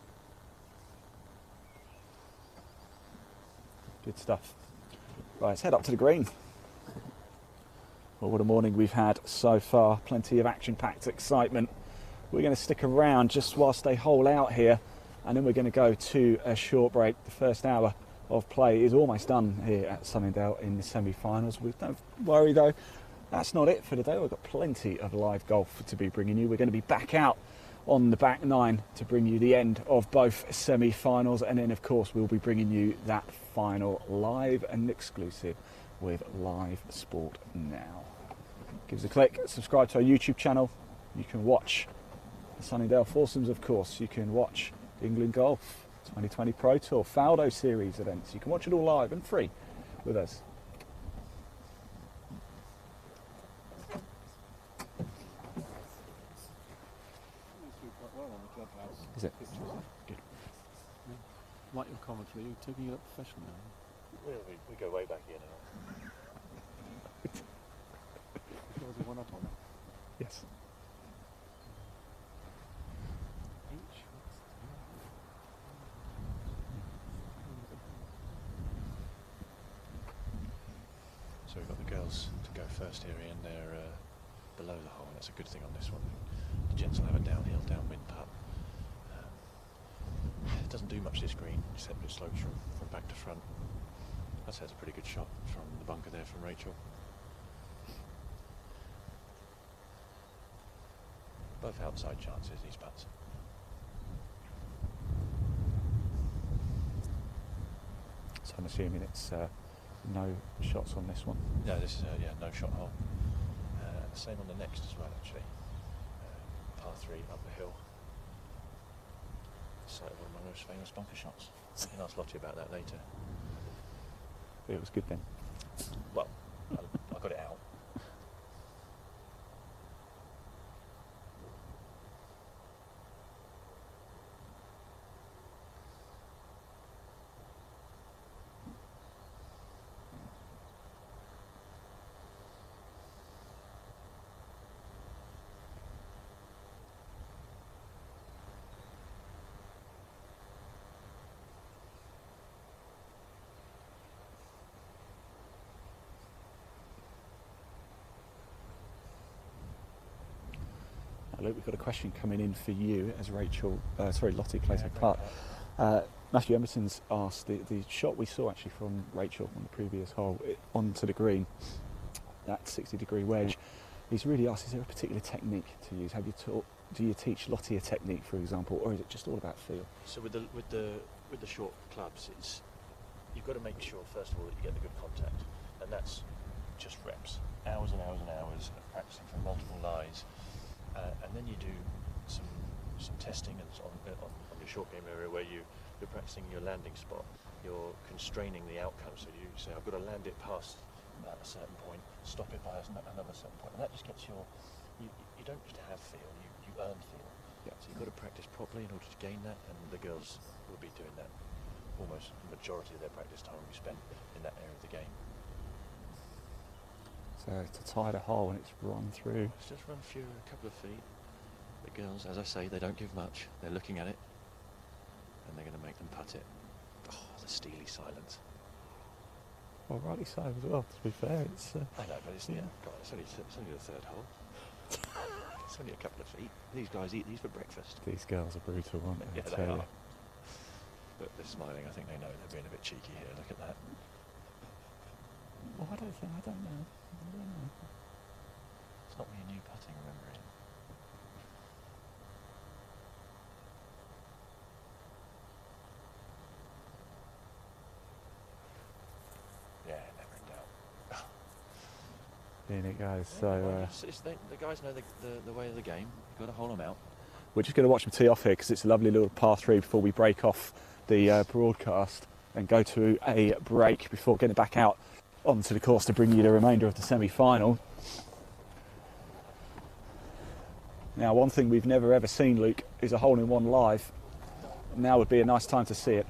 Good stuff. Right, let's head up to the green. Well, what a morning we've had so far. Plenty of action-packed excitement. We're going to stick around just whilst they hole out here, and then we're going to go to a short break. The first hour of play is almost done here at Sunningdale in the semi-finals. Don't worry though, that's not it for today. We've got plenty of live golf to be bringing you. We're going to be back out on the back nine to bring you the end of both semi-finals, and then of course we'll be bringing you that final live and exclusive with Live Sport Now. Give us a click, subscribe to our YouTube channel. You can watch the Sunningdale Foursomes, of course. You can watch England Golf 2020 Pro Tour, Faldo Series events. You can watch it all live and free with us. Is it? Good. Like your commentary, you're taking it up professional now. We go way back here now. There's one up on it. Yes. So we've got the girls to go first here, Ian. They're below the hole. That's a good thing on this one. The gents will have a downhill, downwind putt. It doesn't do much this green, except it slopes from back to front. That's a pretty good shot from the bunker there from Rachel. Both outside chances, these putts. So I'm assuming it's no shots on this one. No, this is a no shot hole. The same on the next as well, actually. Par 3 up the hill. Site of one of my most famous bunker shots. You can ask Lottie about that later. It was good then. Well, I got it out. Luke, we've got a question coming in for you as Lottie plays her part. Matthew Emerson's asked the shot we saw actually from Rachel on the previous hole onto the green, that 60-degree wedge. He's really asked, is there a particular technique to use? Do you teach Lottie a technique, for example, or is it just all about feel? So with the short clubs, you've got to make sure first of all that you get the good contact, and that's just reps, hours and hours and hours of practicing from multiple lies, and then you do some testing and on your short game area where you're practicing your landing spot, you're constraining the outcome. So you say, I've got to land it past a certain point, stop it by another certain point, and that just gets you don't just have feel, you earn feel. Yeah. So you've got to practice properly in order to gain that, and the girls will be doing that. Almost the majority of their practice time will be spent in that area of the game. So to tie the hole and it's run through. It's just run through a couple of feet. The girls, as I say, they don't give much. They're looking at it, and they're going to make them putt it. Oh, the steely silence. Well, rightly so as well, to be fair. I know, but it's only the third hole. It's only a couple of feet. These guys eat these for breakfast. These girls are brutal, aren't they? Yeah, they are. But they're smiling. I think they know they're being a bit cheeky here. Look at that. Well, I don't know. It's not really new putting, remember it. Yeah, never in doubt. In it goes. Yeah, so the guys know the way of the game. You've got to hold them out. We're just going to watch them tee off here because it's a lovely little par 3 before we break off the broadcast and go to a break before getting back out onto the course to bring you the remainder of the semi-final. Now, one thing we've never ever seen, Luke, is a hole-in-one live. Now would be a nice time to see it.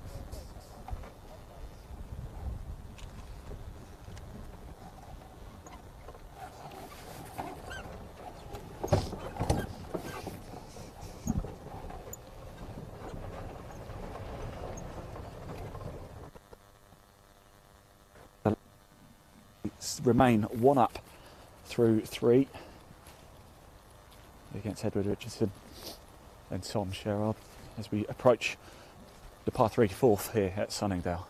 Remain one up through 3 against Edward Richardson and Tom Sherreard as we approach the par 3 fourth here at Sunningdale.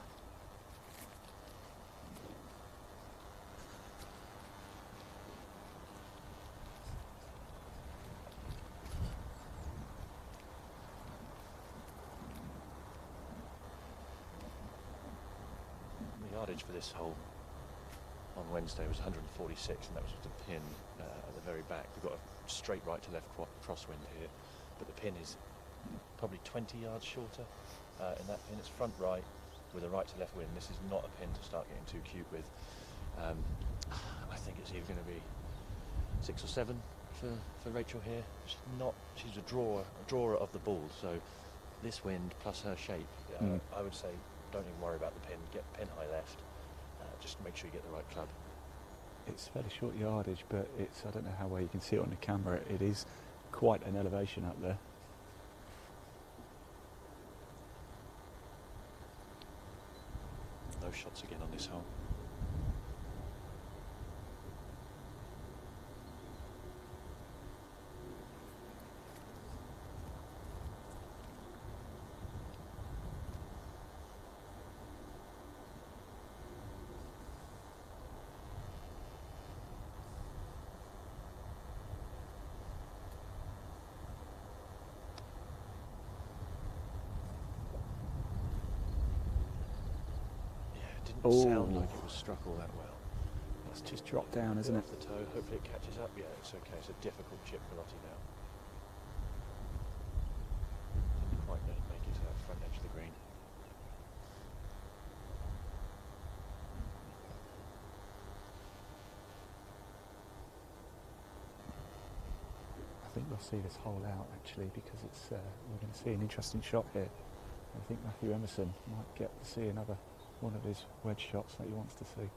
The yardage for this hole on Wednesday was 146, and that was with the pin at the very back. We've got a straight right to left crosswind here, but the pin is probably 20 yards shorter in that pin. It's front right with a right to left wind. This is not a pin to start getting too cute with. I think it's either going to be 6 or 7 for Rachel here. She's a drawer of the ball, so this wind plus her shape, I would say don't even worry about the pin. Get pin high left. Just make sure you get the right club. It's fairly short yardage, but I don't know how well you can see it on the camera. It is quite an elevation up there. No shots again on this hole. Sound like it was struck all that well. It's just dropped down, isn't it? Off the toe. Hopefully it catches up. Yeah, it's okay. It's a difficult chip for Lottie now. Didn't quite make it to that front edge of the green. I think we'll see this hole out actually because we're going to see an interesting shot here. I think Matthew Emerson might get to see another one of his wedge shots that he wants to see.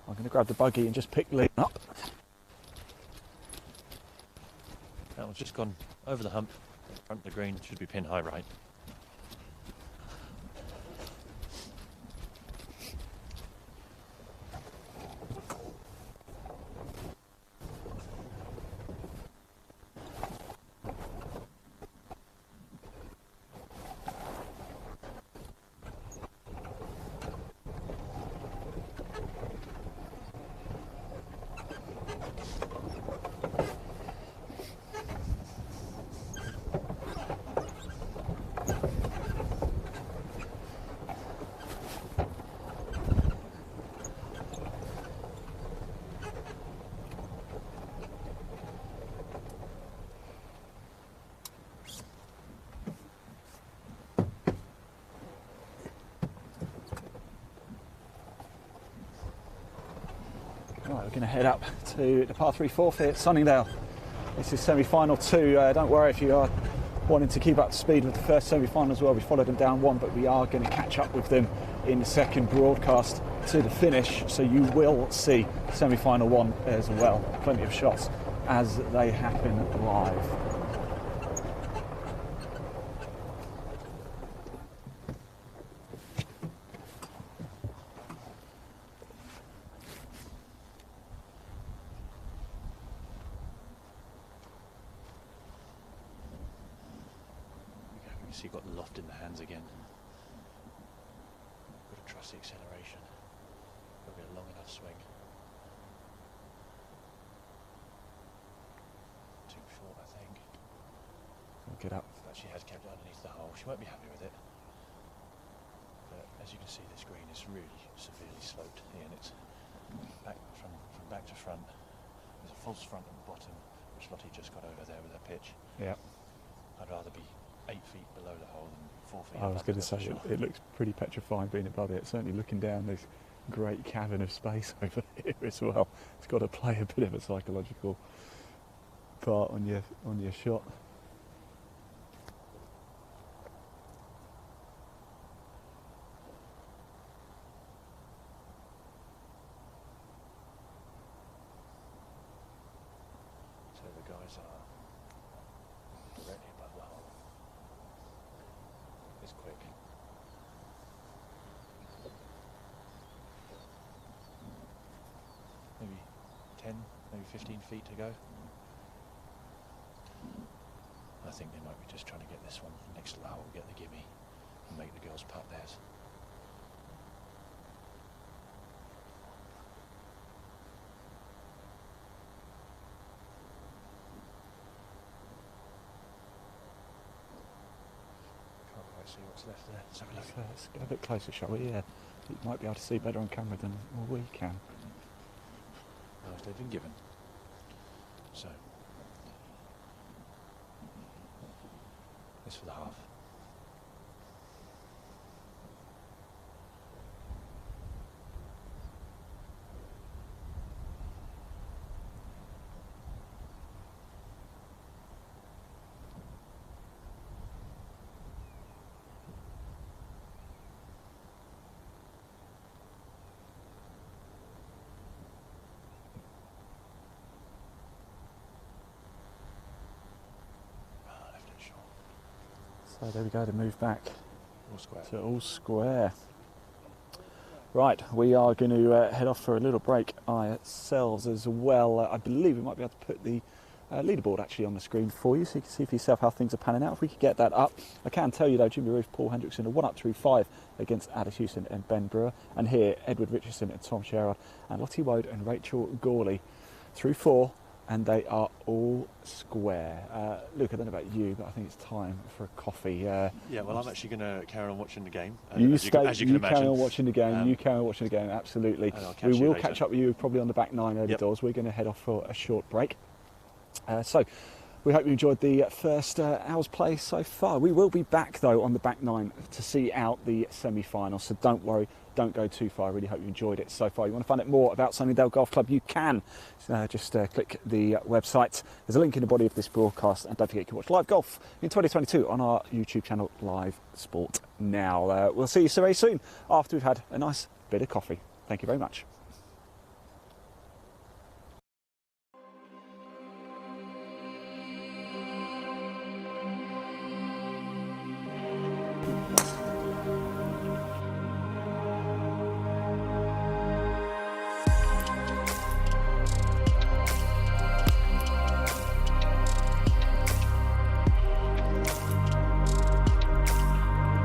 I'm going to grab the buggy and just pick Lee up. That one's just gone over the hump, front of the green, should be pin high right. We're going to head up to the par 3 forfeit at Sunningdale. This is semi-final 2. Don't worry if you are wanting to keep up to speed with the first semi-final as well. We followed them down 1, but we are going to catch up with them in the second broadcast to the finish. So you will see semi-final 1 as well. Plenty of shots as they happen live. So you've got the loft in the hands again. Got to trust the acceleration. Got to be a long enough swing. Too short, I think. Get up. But she has kept it underneath the hole. She won't be happy with it. But as you can see, this green is really severely sloped here, and it's back from back to front. There's a false front at the bottom, which Lottie just got over there with her pitch. Yeah. I'd rather be 8 feet below the hole than 4 feet. I was going to say it looks pretty petrifying being above it. Certainly looking down this great cavern of space over here as well. It's got to play a bit of a psychological part on your shot. So the guys are directly above the hole. It's quick. Maybe 10, maybe 15 feet to go. I think they might be just trying to get this one next to the hole, get the gimme, and make the girls putt theirs. See what's left there. Let's have a look. Let's get a bit closer, shall we? Yeah, you might be able to see better on camera than we can. As they've been given. So, this for the half. So there we go, to move back All square. to all square. Right, we are going to head off for a little break ourselves as well. I believe we might be able to put the leaderboard actually on the screen for you so you can see for yourself how things are panning out. If we could get that up. I can tell you though, Jimmy Ruth, Paul Hendriksen are 1 up through 5 against Hewson and Ben Brewer. And here, Edward Richardson and Tom Sherreard and Lottie, Woad and Rachel Gourley through 4. And they are all square. Luke, I don't know about you, but I think it's time for a coffee. Yeah, well, I'm actually going to carry on watching the game. You as you can imagine. carry on watching the game. You carry on watching the game, absolutely. We will catch up with you probably on the back 9 early doors. We're going to head off for a short break. So we hope you enjoyed the first hour's play so far. We will be back, though, on the back 9 to see out the semi-final. So don't worry. Don't go too far. I really hope you enjoyed it so far. You want to find out more about Sunningdale Golf Club, you can. Just click the website. There's a link in the body of this broadcast. And don't forget you can watch live golf in 2022 on our YouTube channel, Live Sport Now. We'll see you so very soon after we've had a nice bit of coffee. Thank you very much.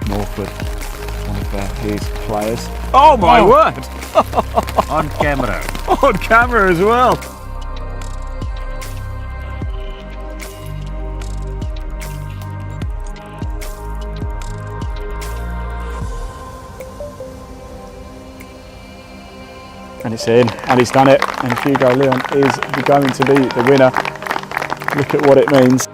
Northwood, one of his players. Oh my word! On camera. On camera as well. And it's in, and he's done it. And Hugo Leon is going to be the winner. Look at what it means.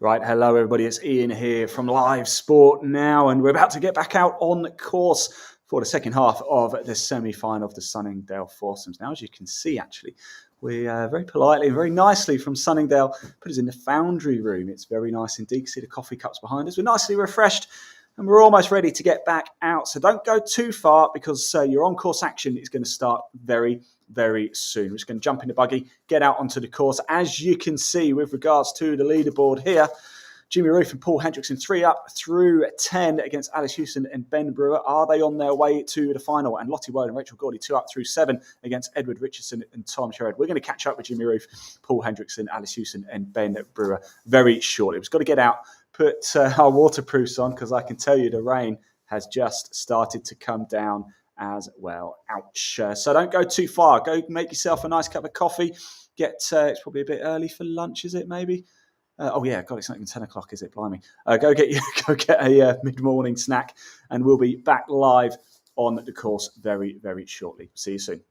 Right, hello everybody, it's Ian here from Live Sport Now, and we're about to get back out on the course for the second half of the semi-final of the Sunningdale Foursomes. Now, as you can see, actually, we very politely and very nicely from Sunningdale put us in the foundry room. It's very nice indeed. You can see the coffee cups behind us. We're nicely refreshed, and we're almost ready to get back out. So don't go too far, because your on-course action is going to start very, very soon. We're just going to jump in the buggy, get out onto the course. As you can see, with regards to the leaderboard here, Jimmy Ruth and Paul Hendriksen 3 up through 10 against Alice Hewson and Ben Brewer. Are they on their way to the final? And Lottie, Woad and Rachel Gourley 2 up through 7 against Edward Richardson and Tom Sherreard. We're going to catch up with Jimmy Ruth, Paul Hendriksen, Alice Hewson and Ben Brewer very shortly. We've got to get out, put our waterproofs on, because I can tell you the rain has just started to come down as well. Ouch. So don't go too far. Go make yourself a nice cup of coffee. It's probably a bit early for lunch, is it, maybe? Oh yeah, God, it's not even 10 o'clock, is it? Blimey. Go get a mid-morning snack, and we'll be back live on the course very, very shortly. See you soon.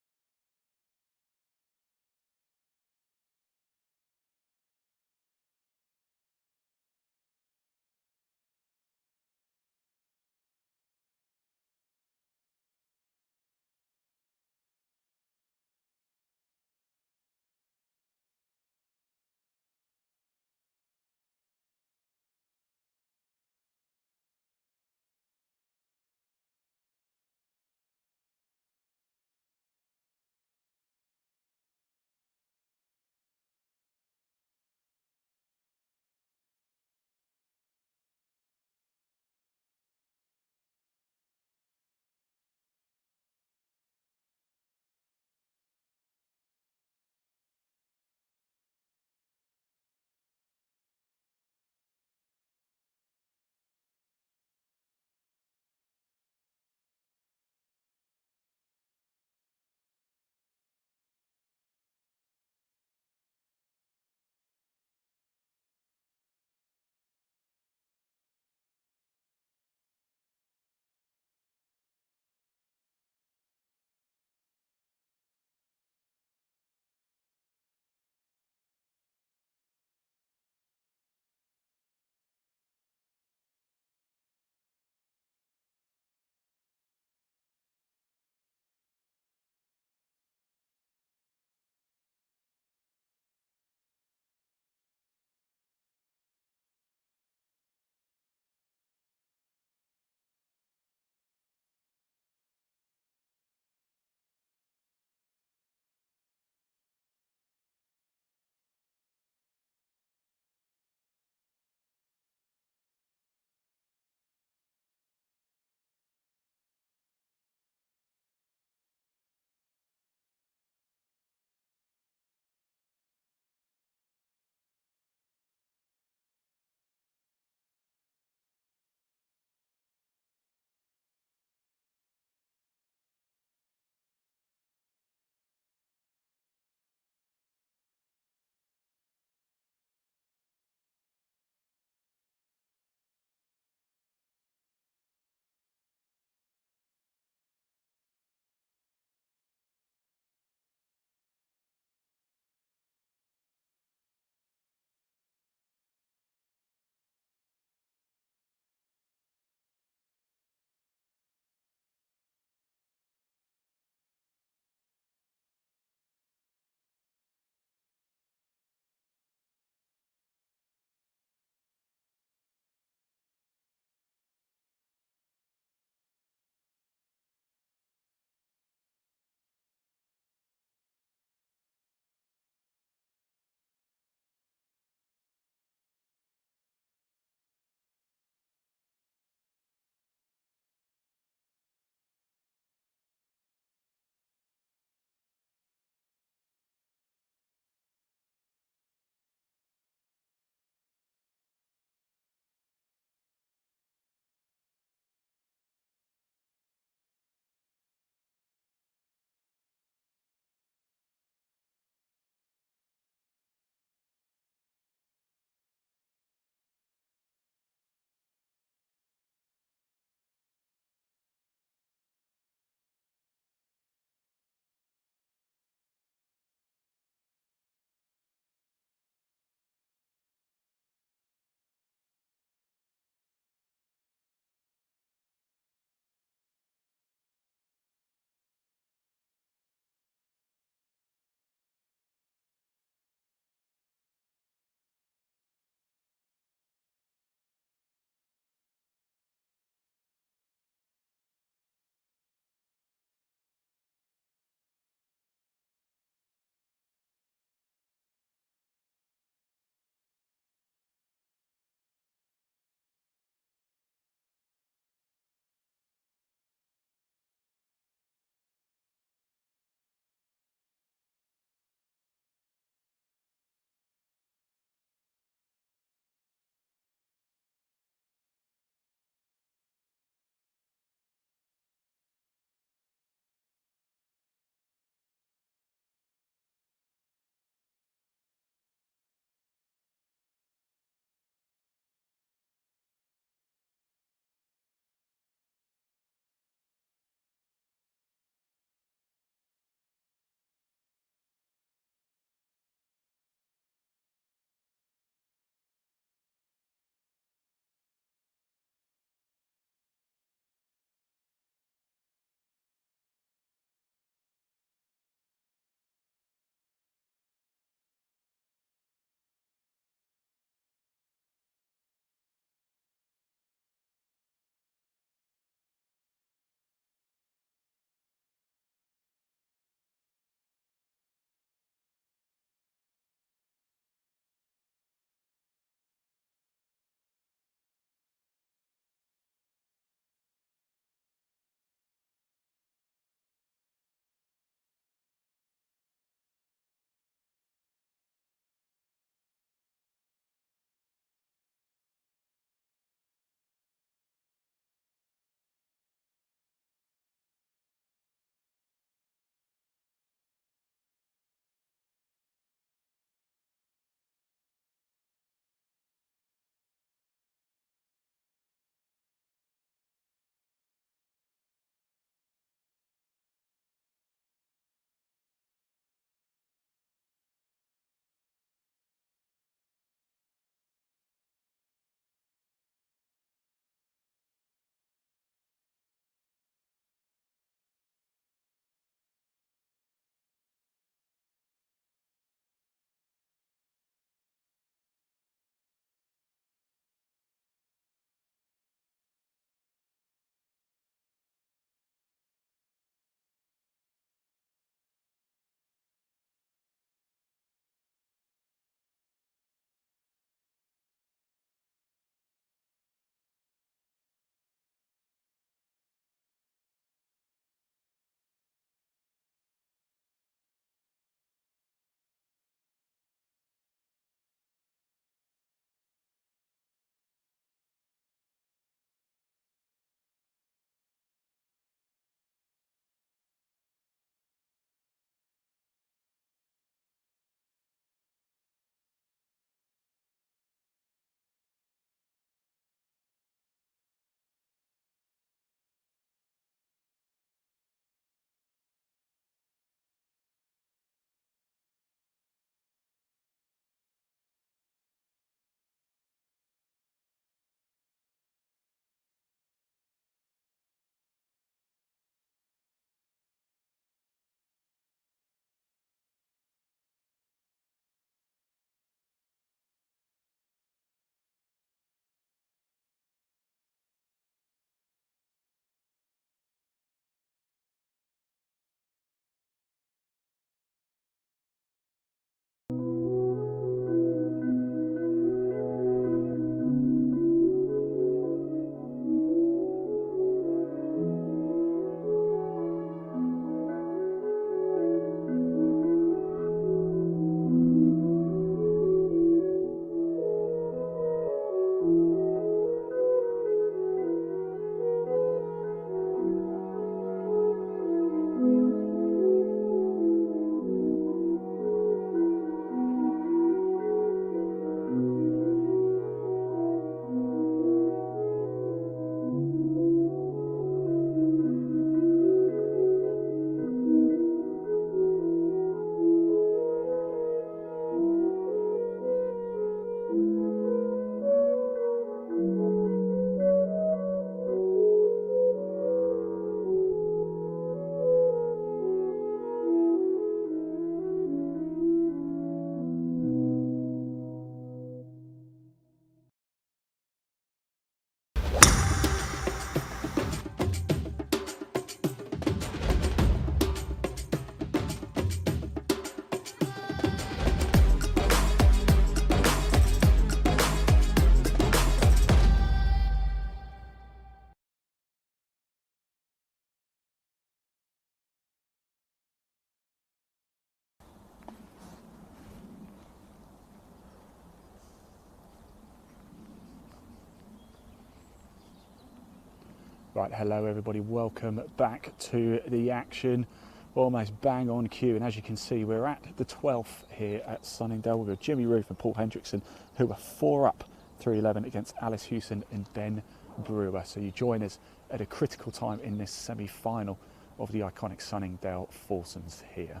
Right, hello everybody, welcome back to the action. Almost bang on cue, and as you can see, we're at the 12th here at Sunningdale. We've got Jimmy Ruth and Paul Hendriksen, who are 4 up through 11 against Alice Hewson and Ben Brewer. So you join us at a critical time in this semi-final of the iconic Sunningdale Foursomes here.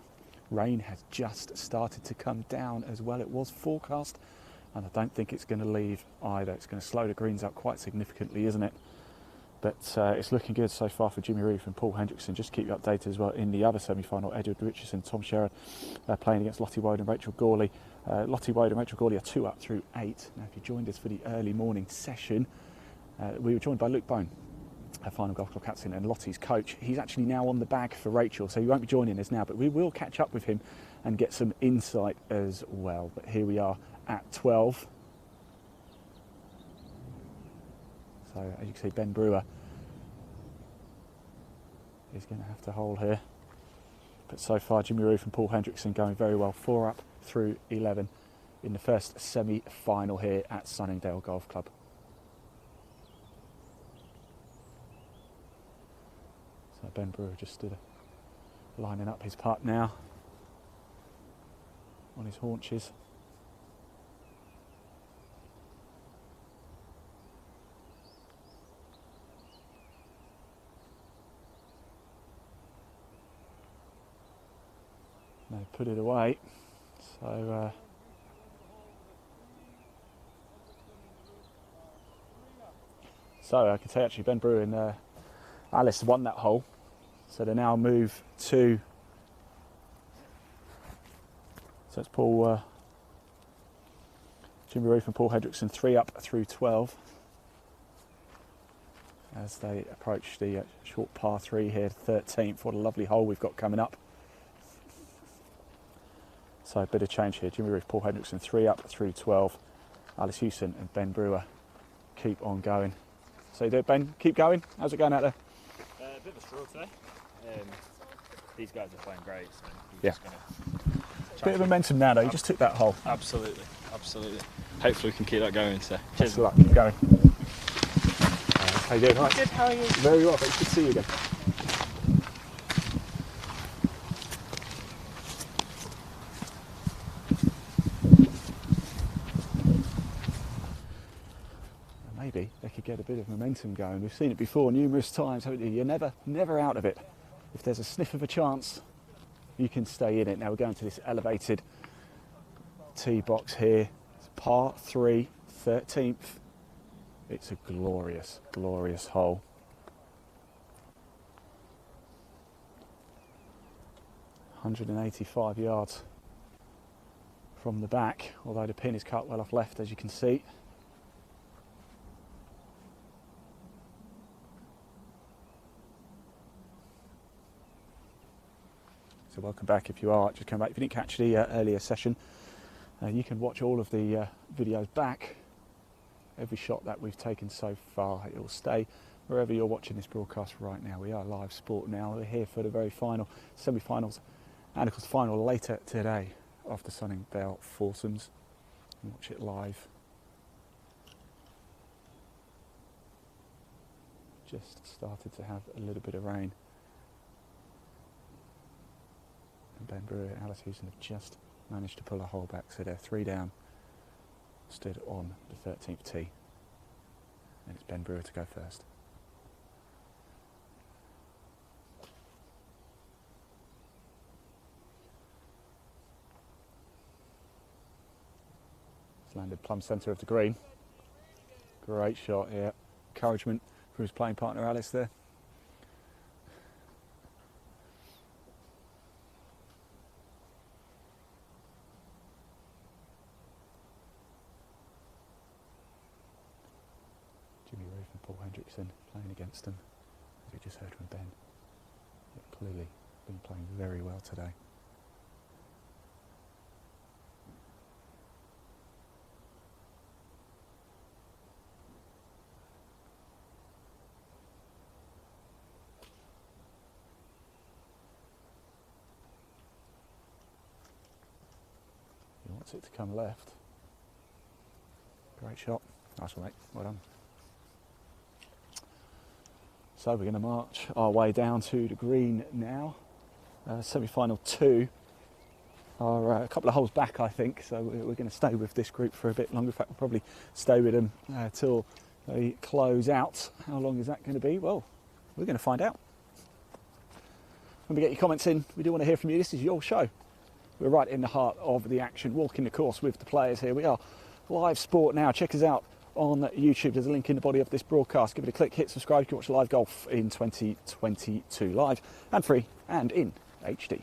Rain has just started to come down as well. It was forecast, and I don't think it's going to leave either. It's going to slow the greens up quite significantly, isn't it? But it's looking good so far for Jimmy Ruth and Paul Hendriksen. Just to keep you updated as well, in the other semi-final, Richardson, Tom Sherreard playing against Lottie, Woad and Rachel Gourley. Lottie, Woad and Rachel Gourley are 2 up through 8. Now, if you joined us for the early morning session, we were joined by Luke Bone, our final golf club captain and Lottie's coach. He's actually now on the bag for Rachel, so he won't be joining us now, but we will catch up with him and get some insight as well. But here we are at 12. So as you can see, Ben Brewer is going to have to hold here. But so far, Jimmy Ruth and Paul Hendriksen going very well. 4 up through 11 in the first semi-final here at Sunningdale Golf Club. So Ben Brewer just stood lining up his putt now on his haunches. They put it away, so I can say actually Ben Brewer and Alice won that hole, so they now move to, so it's Paul, Jimmy Ruth and Paul Hendriksen 3 up through 12 as they approach the short par 3 here, 13th. What a lovely hole we've got coming up. So a bit of change here. Jimmy Ruth, Paul Hendriksen 3 up through 12. Alice Hewson and Ben Brewer keep on going. So you do it, Ben, keep going. How's it going out there? A bit of a struggle today. These guys are playing great. So yeah. Bit of momentum now though, you just took that hole. Absolutely, absolutely. Hopefully we can keep that going. So cheers. Best of luck, keep going. How you doing? All right. Good, how are you? Very well, but it's good to see you again. Maybe they could get a bit of momentum going. We've seen it before numerous times, haven't you? You're never out of it. If there's a sniff of a chance, you can stay in it. Now we're going to this elevated tee box here. It's par 3, 13th. It's a glorious, glorious hole. .185 yards from the back, although the pin is cut well off left, as you can see. So welcome back if you are just come back. If you didn't catch the earlier session, you can watch all of the videos back. Every shot that we've taken so far, it will stay wherever you're watching this broadcast right now. We are live sport now. We're here for the very final semi-finals and of course final later today of the Sunningdale Foursomes. Watch it live. Just started to have a little bit of rain. And Ben Brewer and Alice Hewson have just managed to pull a hole back, so they're 3 down, stood on the 13th tee, and it's Ben Brewer to go first. It's landed plumb centre of the green. Great shot here. Encouragement for his playing partner Alice there. Jimmy Ruth and Paul Hendriksen playing against them, as we just heard from Ben. They've clearly been playing very well today. He wants it to come left. Great shot. Nice one, mate. Well done. So we're going to march our way down to the green now. Semi-final 2 are a couple of holes back, I think, so we're going to stay with this group for a bit longer. In fact, we'll probably stay with them till they close out. How long is that going to be? Well, we're going to find out. Remember, get your comments in. We do want to hear from you. This is your show. We're right in the heart of the action, walking the course with the players here. We are live sport now. Check us out on YouTube. There's a link in the body of this broadcast. Give it a click, hit subscribe. You can watch live golf in 2022, live and free and in HD.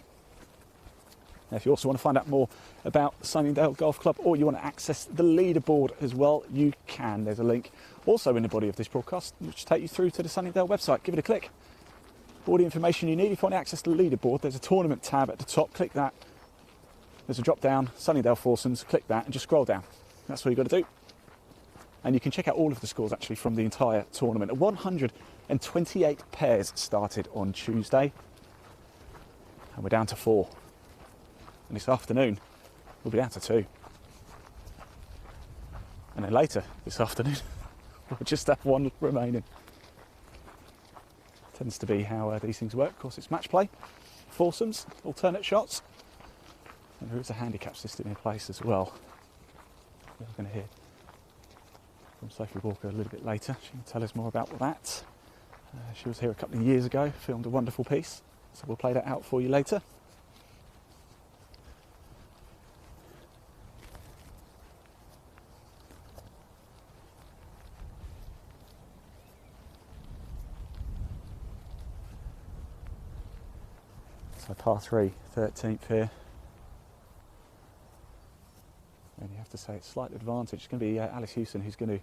Now, if you also want to find out more about Sunningdale Golf Club, or you want to access the leaderboard as well, you can. There's a link also in the body of this broadcast, which will take you through to the Sunningdale website. Give it a click. All the information you need. If you want to access the leaderboard, there's a tournament tab at the top. Click that. There's a drop down, Sunningdale Foursomes. Click that and just scroll down. That's what you've got to do. And you can check out all of the scores actually from the entire tournament. 128 pairs started on Tuesday, and we're down to 4. And this afternoon, we'll be down to 2. And then later this afternoon, we'll just have 1 remaining. Tends to be how these things work. Of course, it's match play, foursomes, alternate shots, and there is a handicap system in place as well. We're going to hear from Sophie Walker a little bit later. She can tell us more about that. She was here a couple of years ago, filmed a wonderful piece, so we'll play that out for you later. So par 3, 13th here. And you have to say it's slight advantage. It's going to be Alice Hewson who's going to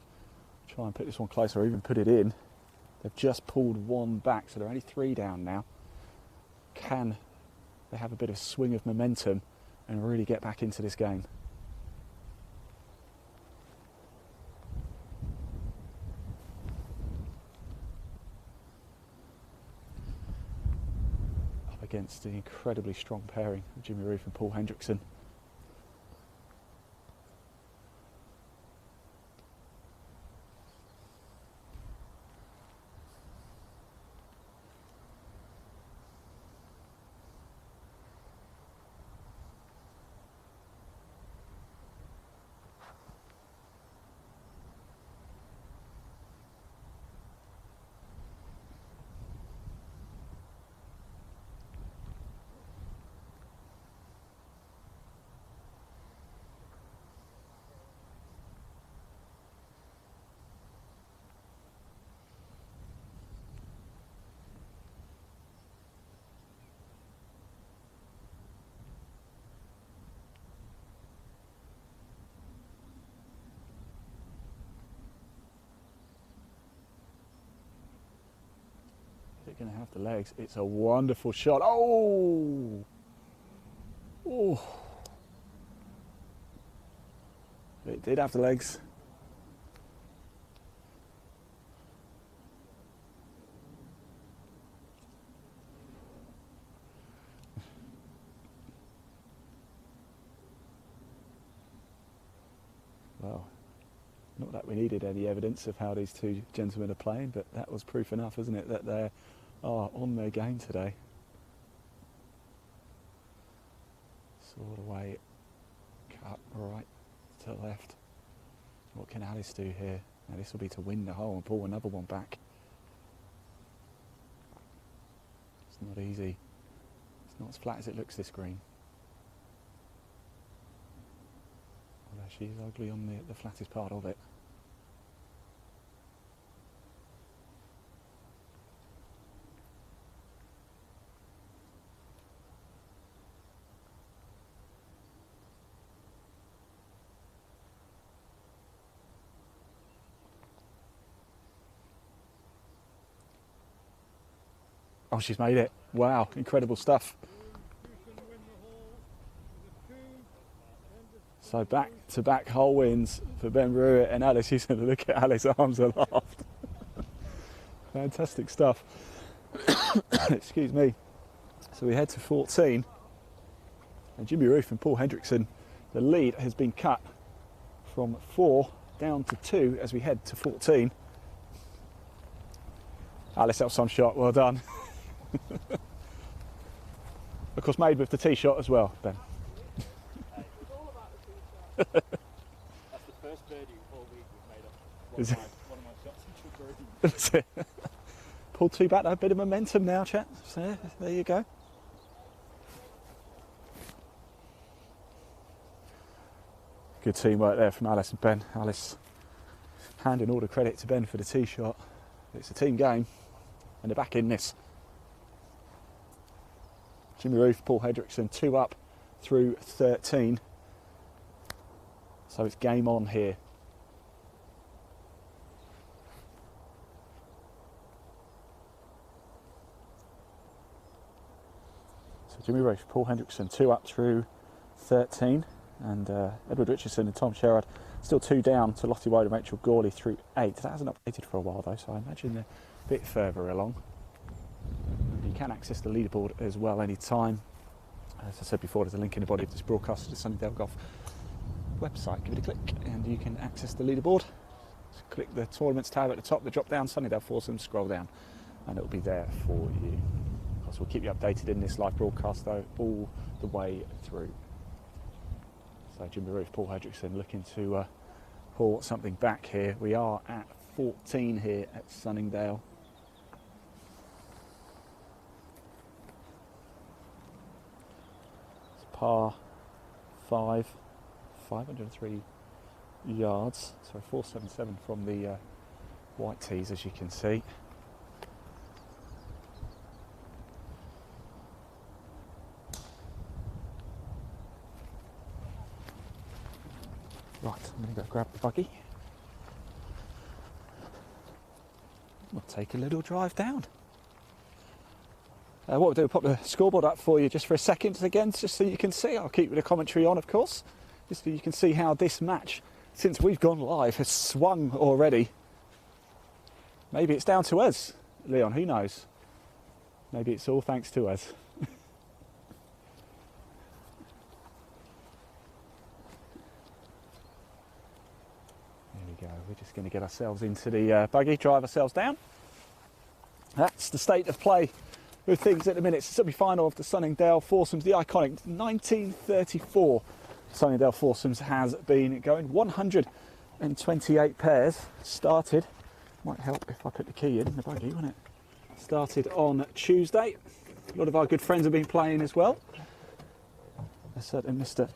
try and put this one closer, or even put it in. They've just pulled 1 back, so they're only 3 down now. Can they have a bit of swing of momentum and really get back into this game? Against the incredibly strong pairing of Jimmy Ruth and Paul Hendriksen. Going to have the legs. It's a wonderful shot. Oh! Oh! It did have the legs. Well, not that we needed any evidence of how these two gentlemen are playing, but that was proof enough, isn't it, that they're on their game today. Sort of way, cut right to left. What can Alice do here? Now this will be to win the hole and pull another one back. It's not easy. It's not as flat as it looks, this green. Although she is ugly on the flattest part of it. Oh, she's made it. Wow, incredible stuff. So back-to-back hole wins for Ben Brewer and Alice Hewson. Look at Alice's arms aloft. Fantastic stuff. Excuse me. So we head to 14. And Jimmy Ruth and Paul Hendriksen, the lead has been cut from 4 down to 2 as we head to 14. Alice, that was some shot, well done. Of course, made with the tee shot as well, Ben. That's the first birdie all week we've made up one of my shots into a birdie. Pulled two back, a bit of momentum now, chat. So there you go. Good teamwork there from Alice and Ben. Alice handing all the credit to Ben for the tee shot. It's a team game, and they're back in this. Jimmy Ruth, Paul Hendriksen, 2 up through 13. So it's game on here. So Jimmy Ruth, Paul Hendriksen, 2 up through 13. And Edward Richardson and Tom Sherreard still 2 down to Lottie, Woad and Rachel Gourley through 8. That hasn't updated for a while though, so I imagine they're a bit further along. You can access the leaderboard as well anytime. As I said before, there's a link in the body of this broadcast to the Sunningdale Golf website. Give it a click and you can access the leaderboard. Just click the tournaments tab at the top, the drop down, Sunningdale Foursomes, scroll down and it'll be there for you. Of course, we'll keep you updated in this live broadcast though all the way through. So Jimmy Ruth, Paul Hendriksen looking to pull something back here. We are at 14 here at Sunningdale. It's par 5, 503 yards. So 477 from the white tees, as you can see. Right, I'm going to go grab the buggy. We'll take a little drive down. What we'll do, we'll pop the scoreboard up for you just for a second again, just so you can see. I'll keep the commentary on, of course, just so you can see how this match, since we've gone live, has swung already. Maybe it's down to us, Leon, who knows? Maybe it's all thanks to us. We're just going to get ourselves into the buggy, drive ourselves down. That's the state of play with things at the minute. It's the semi-final of the Sunningdale Foursomes, the iconic 1934 Sunningdale Foursomes has been going. 128 pairs started. Might help if I put the key in the buggy, wouldn't it? Started on Tuesday. A lot of our good friends have been playing as well. A certain Mr.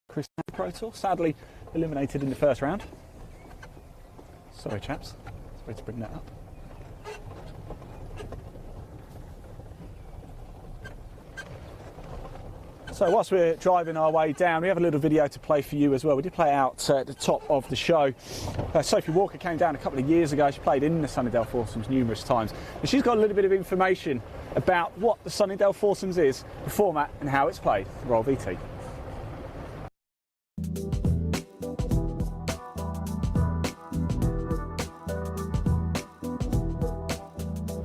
Chris Pro Tour, sadly eliminated in the first round. Sorry chaps, sorry to bring that up. So whilst we're driving our way down, we have a little video to play for you as well. We did play out at the top of the show. Sophie Walker came down a couple of years ago. She played in the Sunningdale Foursomes numerous times. And she's got a little bit of information about what the Sunningdale Foursomes is, the format and how it's played. Roll VT.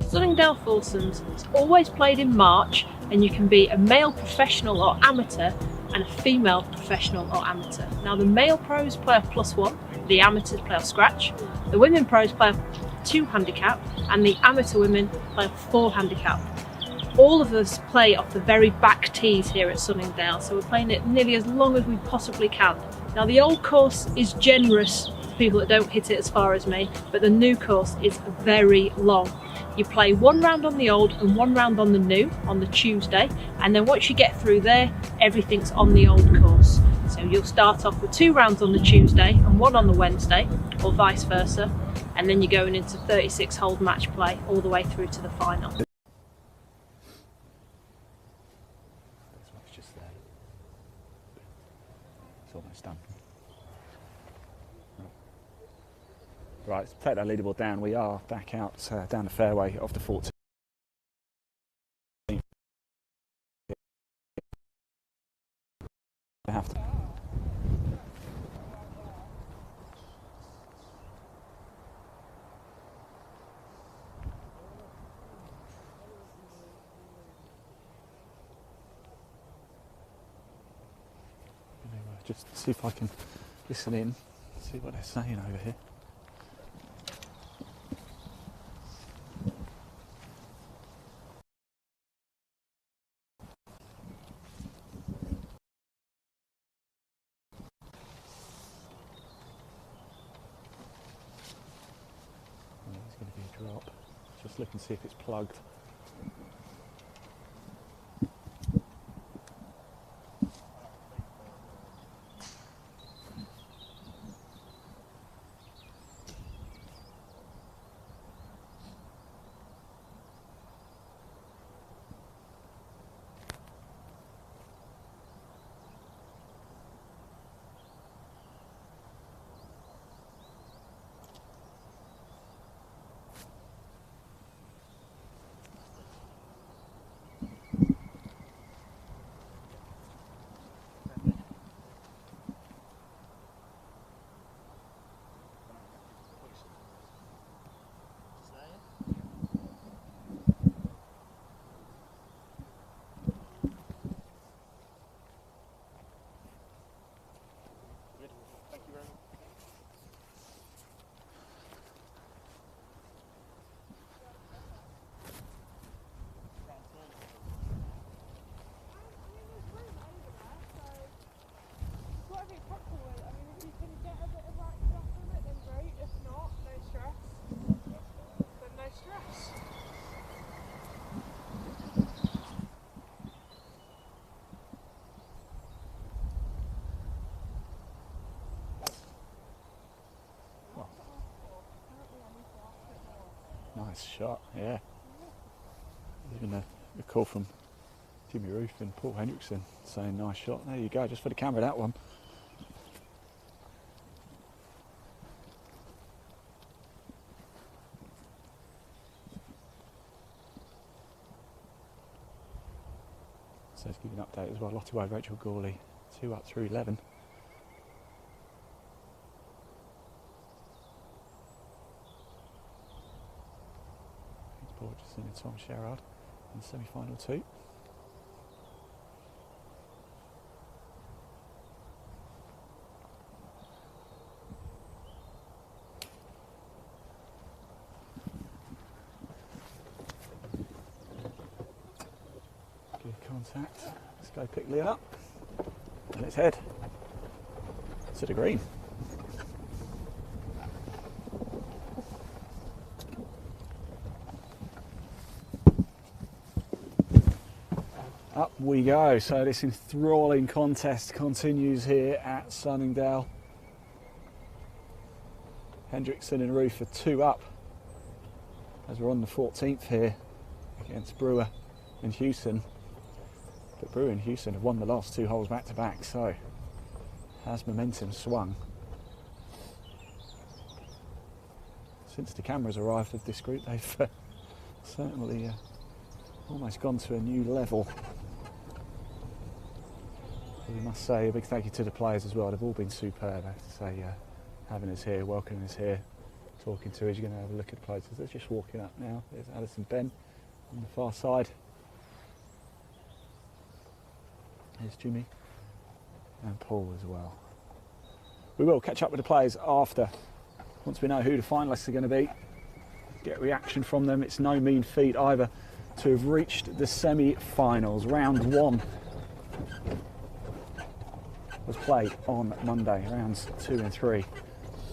Sunningdale Foursomes is always played in March, and you can be a male professional or amateur and a female professional or amateur. Now the male pros play a +1, the amateurs play a scratch, the women pros play a 2 handicap and the amateur women play a 4 handicap. All of us play off the very back tees here at Sunningdale, so we're playing it nearly as long as we possibly can. Now the old course is generous for people that don't hit it as far as me, but the new course is very long. You play 1 round on the old and 1 round on the new on the Tuesday, and then once you get through there, everything's on the old course. So you'll start off with 2 rounds on the Tuesday and 1 on the Wednesday, or vice versa, and then you're going into 36-hole match play all the way through to the final. This one's just there. It's almost done. Right, let's take that leaderboard down. We are back out down the fairway of the 14th. Have to. Just see if I can listen in, see what they're saying over here. Let's look and see if it's plugged. Nice shot, yeah. Even a call from Jimmy Ruth and Paul Hendriksen saying nice shot. There you go, just for the camera, that one. So let's give you an update as well. Lottie, Woad, Rachel, Gourley, 2 up through 11. Richardson and Tom Sherreard in semi-final 2. Good contact. Let's go pick Lee up and let's head to the green. Up we go. So this enthralling contest continues here at Sunningdale. Hendriksen and Ruth are 2 up as we're on the 14th here against Brewer and Hewson. But Brewer and Hewson have won the last 2 holes back to back, so has momentum swung? Since the cameras arrived with this group, they've certainly almost gone to a new level. We must say a big thank you to the players as well. They've all been superb, I have to say, having us here, welcoming us here, talking to us. You're going to have a look at the players. They're just walking up now. There's Alison Ben on the far side. There's Jimmy and Paul as well. We will catch up with the players after, once we know who the finalists are going to be. Get reaction from them. It's no mean feat either to have reached the semi-finals. Round 1 was played on Monday, rounds 2 and 3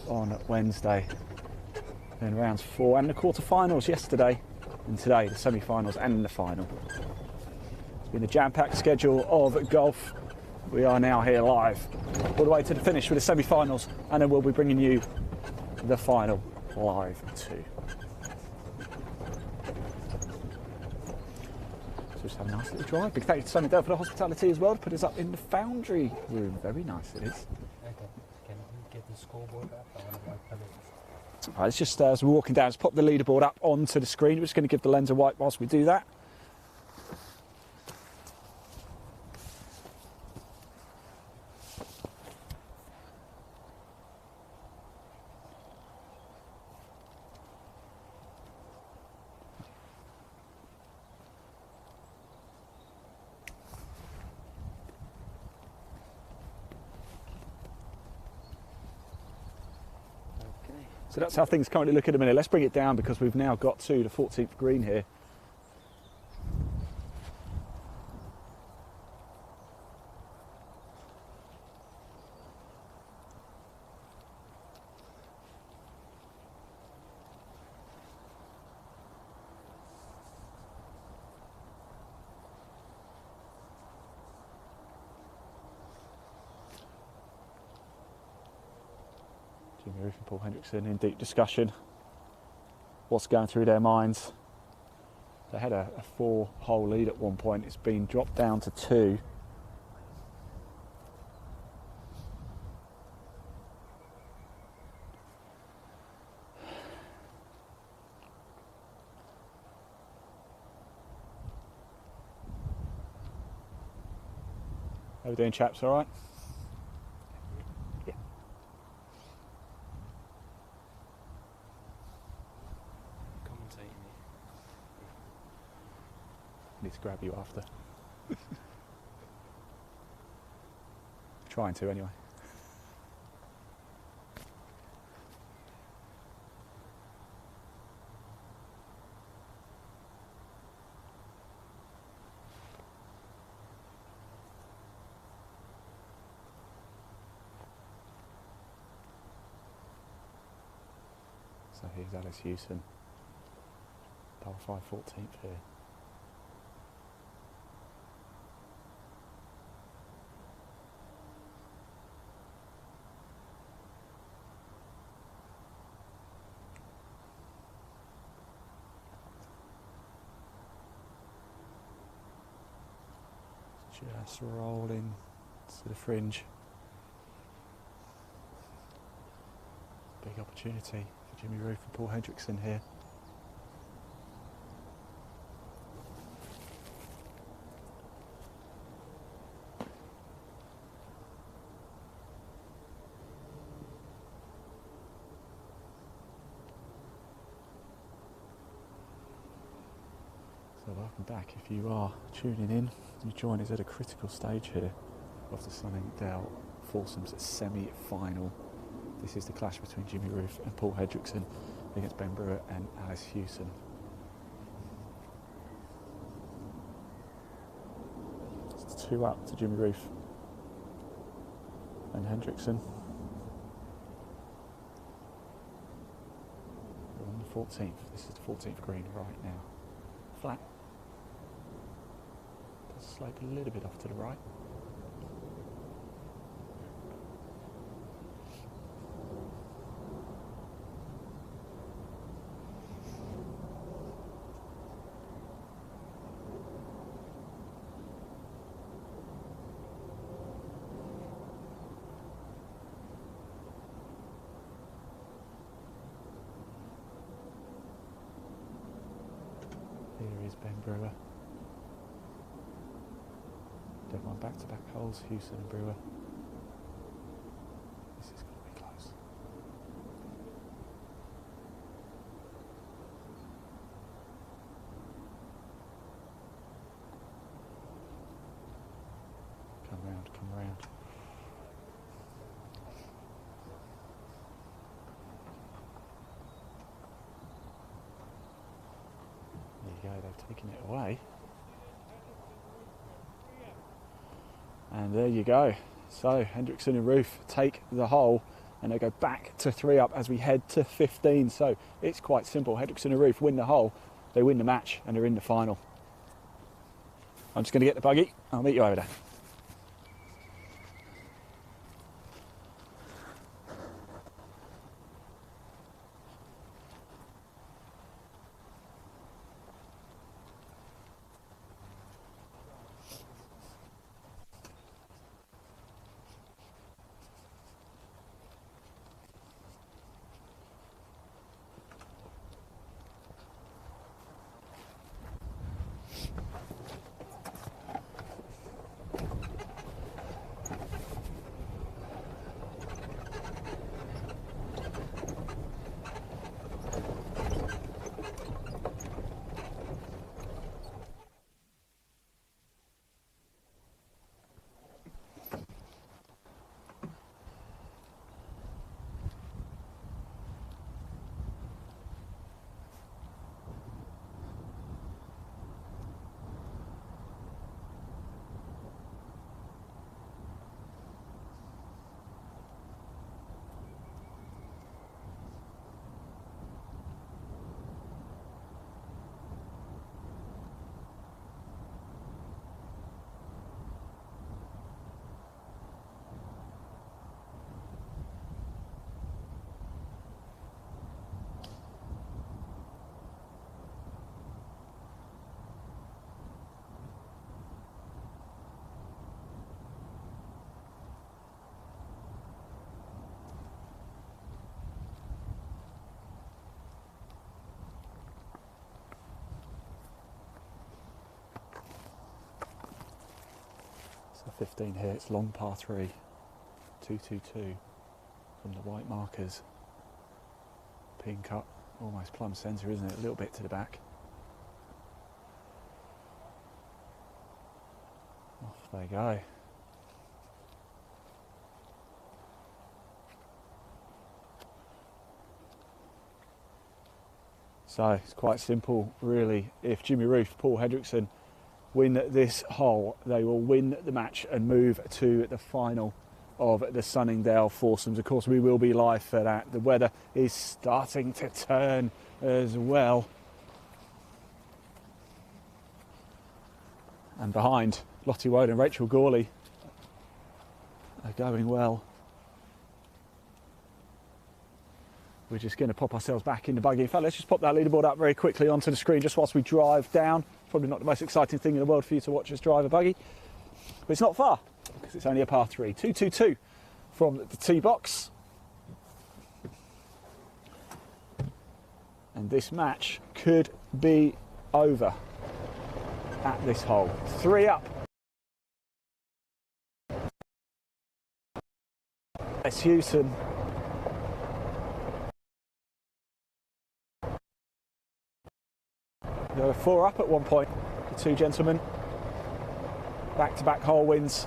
on Wednesday, then rounds 4 and the quarter-finals yesterday, and today the semi-finals and the final. It's been a jam-packed schedule of golf. We are now here live all the way to the finish with the semi-finals, and then we'll be bringing you the final live too. Just have a nice little drive. Big thank you to Sunningdale for the hospitality as well to put us up in the foundry room. Very nice it is. Okay, can you get the scoreboard up? I want to wipe the legs. All right, let's just, as we're walking down, let's pop the leaderboard up onto the screen. We're just going to give the lens a wipe whilst we do that. So that's how things currently look at a minute. Let's bring it down because we've now got to the 14th green here. Jimmy Ruth and Paul Hendriksen in deep discussion. What's going through their minds? They had a 4-hole lead at one point. It's been dropped down to 2. How are we doing, chaps? All right? Yeah. Commentating it. Need to grab you after. Trying to, anyway. So here's Alice Hewson, par 5 14th here. Just rolling to the fringe. Big opportunity for Jimmy Ruth and Paul Hendriksen here. So welcome back if you are tuning in. You join us at a critical stage here of the Sunningdale Foursomes Semi-Final. This is the clash between Jimmy Ruth and Paul Hendriksen against Ben Brewer and Alice Hewson. It's 2 up to Jimmy Ruth and Hendriksen. We're on the 14th. This is the 14th green right now. Flat. Does slope a little bit off to the right. Here is Ben Brewer. They've won back-to-back holes, Hewson and Brewer. This is going to be close. Come round, come round. There you go, they've taken it away. And there you go. So Hendriksen and Ruth take the hole and they go back to 3 up as we head to 15. So it's quite simple. Hendriksen and Ruth win the hole, they win the match and they're in the final. I'm just going to get the buggy. I'll meet you over there. So 15 here, it's long par 3, 2-2-2 from the white markers. Pin cut, almost plumb centre, isn't it? A little bit to the back. Off they go. So it's quite simple, really. If Jimmy Ruth, Paul Hendriksen win this hole, they will win the match and move to the final of the Sunningdale Foursomes. Of course, we will be live for that. The weather is starting to turn as well. And behind, Lottie, Woad and Rachel Gourley are going well. We're just going to pop ourselves back in the buggy. In fact, let's just pop that leaderboard up very quickly onto the screen just whilst we drive down. Probably not the most exciting thing in the world for you to watch us drive a buggy, but it's not far because it's only a par 3. 2-2-2 from the tee box. And this match could be over at this hole. 3 up. It's Hewson. There were 4 up at one point, the two gentlemen. Back-to-back hole wins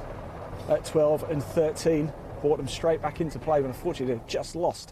at 12 and 13. Brought them straight back into play, but unfortunately they just lost.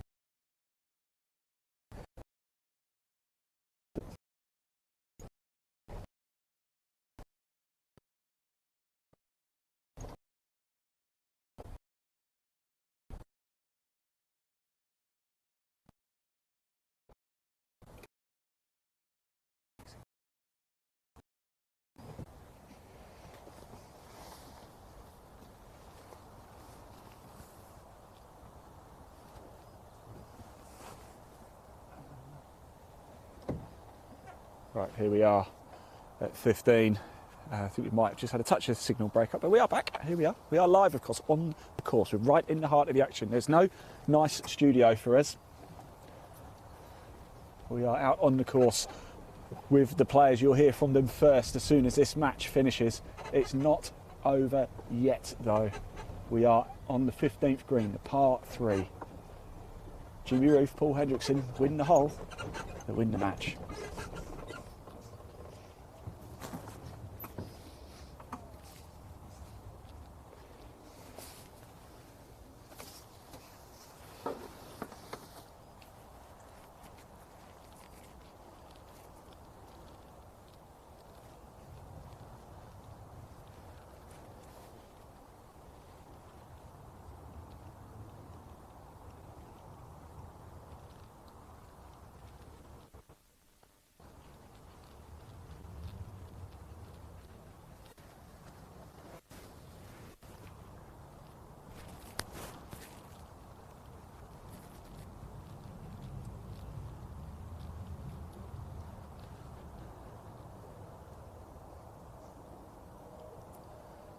Right, here we are at 15. I think we might have just had a touch of signal breakup, but we are back. Here we are. We are live, of course, on the course. We're right in the heart of the action. There's no nice studio for us. We are out on the course with the players. You'll hear from them first as soon as this match finishes. It's not over yet, though. We are on the 15th green, the par 3. Jimmy Ruth, Paul Hendriksen win the hole. They win the match.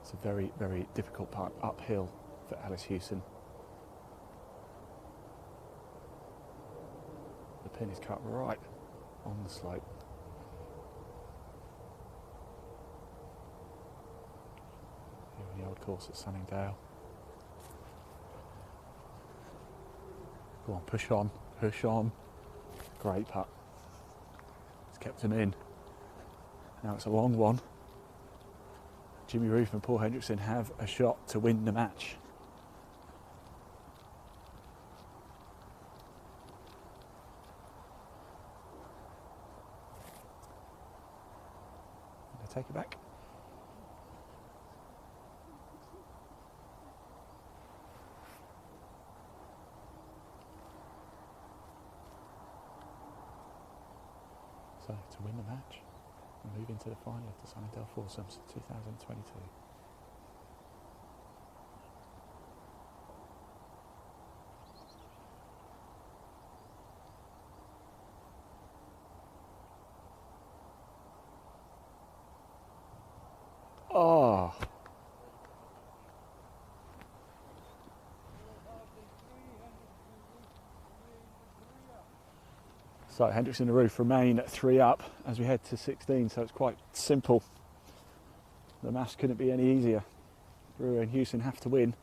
It's a very, very difficult part uphill for Alice Hewson. The pin is cut right on the slope. Here on the old course at Sunningdale. Go on, push on, push on. Great putt. It's kept him in. Now it's a long one. Jimmy Ruth and Paul Hendriksen have a shot to win the match. Gonna take it back. So to win the match and move into the final of the Sunningdale Foursomes 2022. Oh. So Hendriksen and Ruth remain 3 up as we head to 16, so it's quite simple. The maths couldn't be any easier. Brewer and Hewson have to win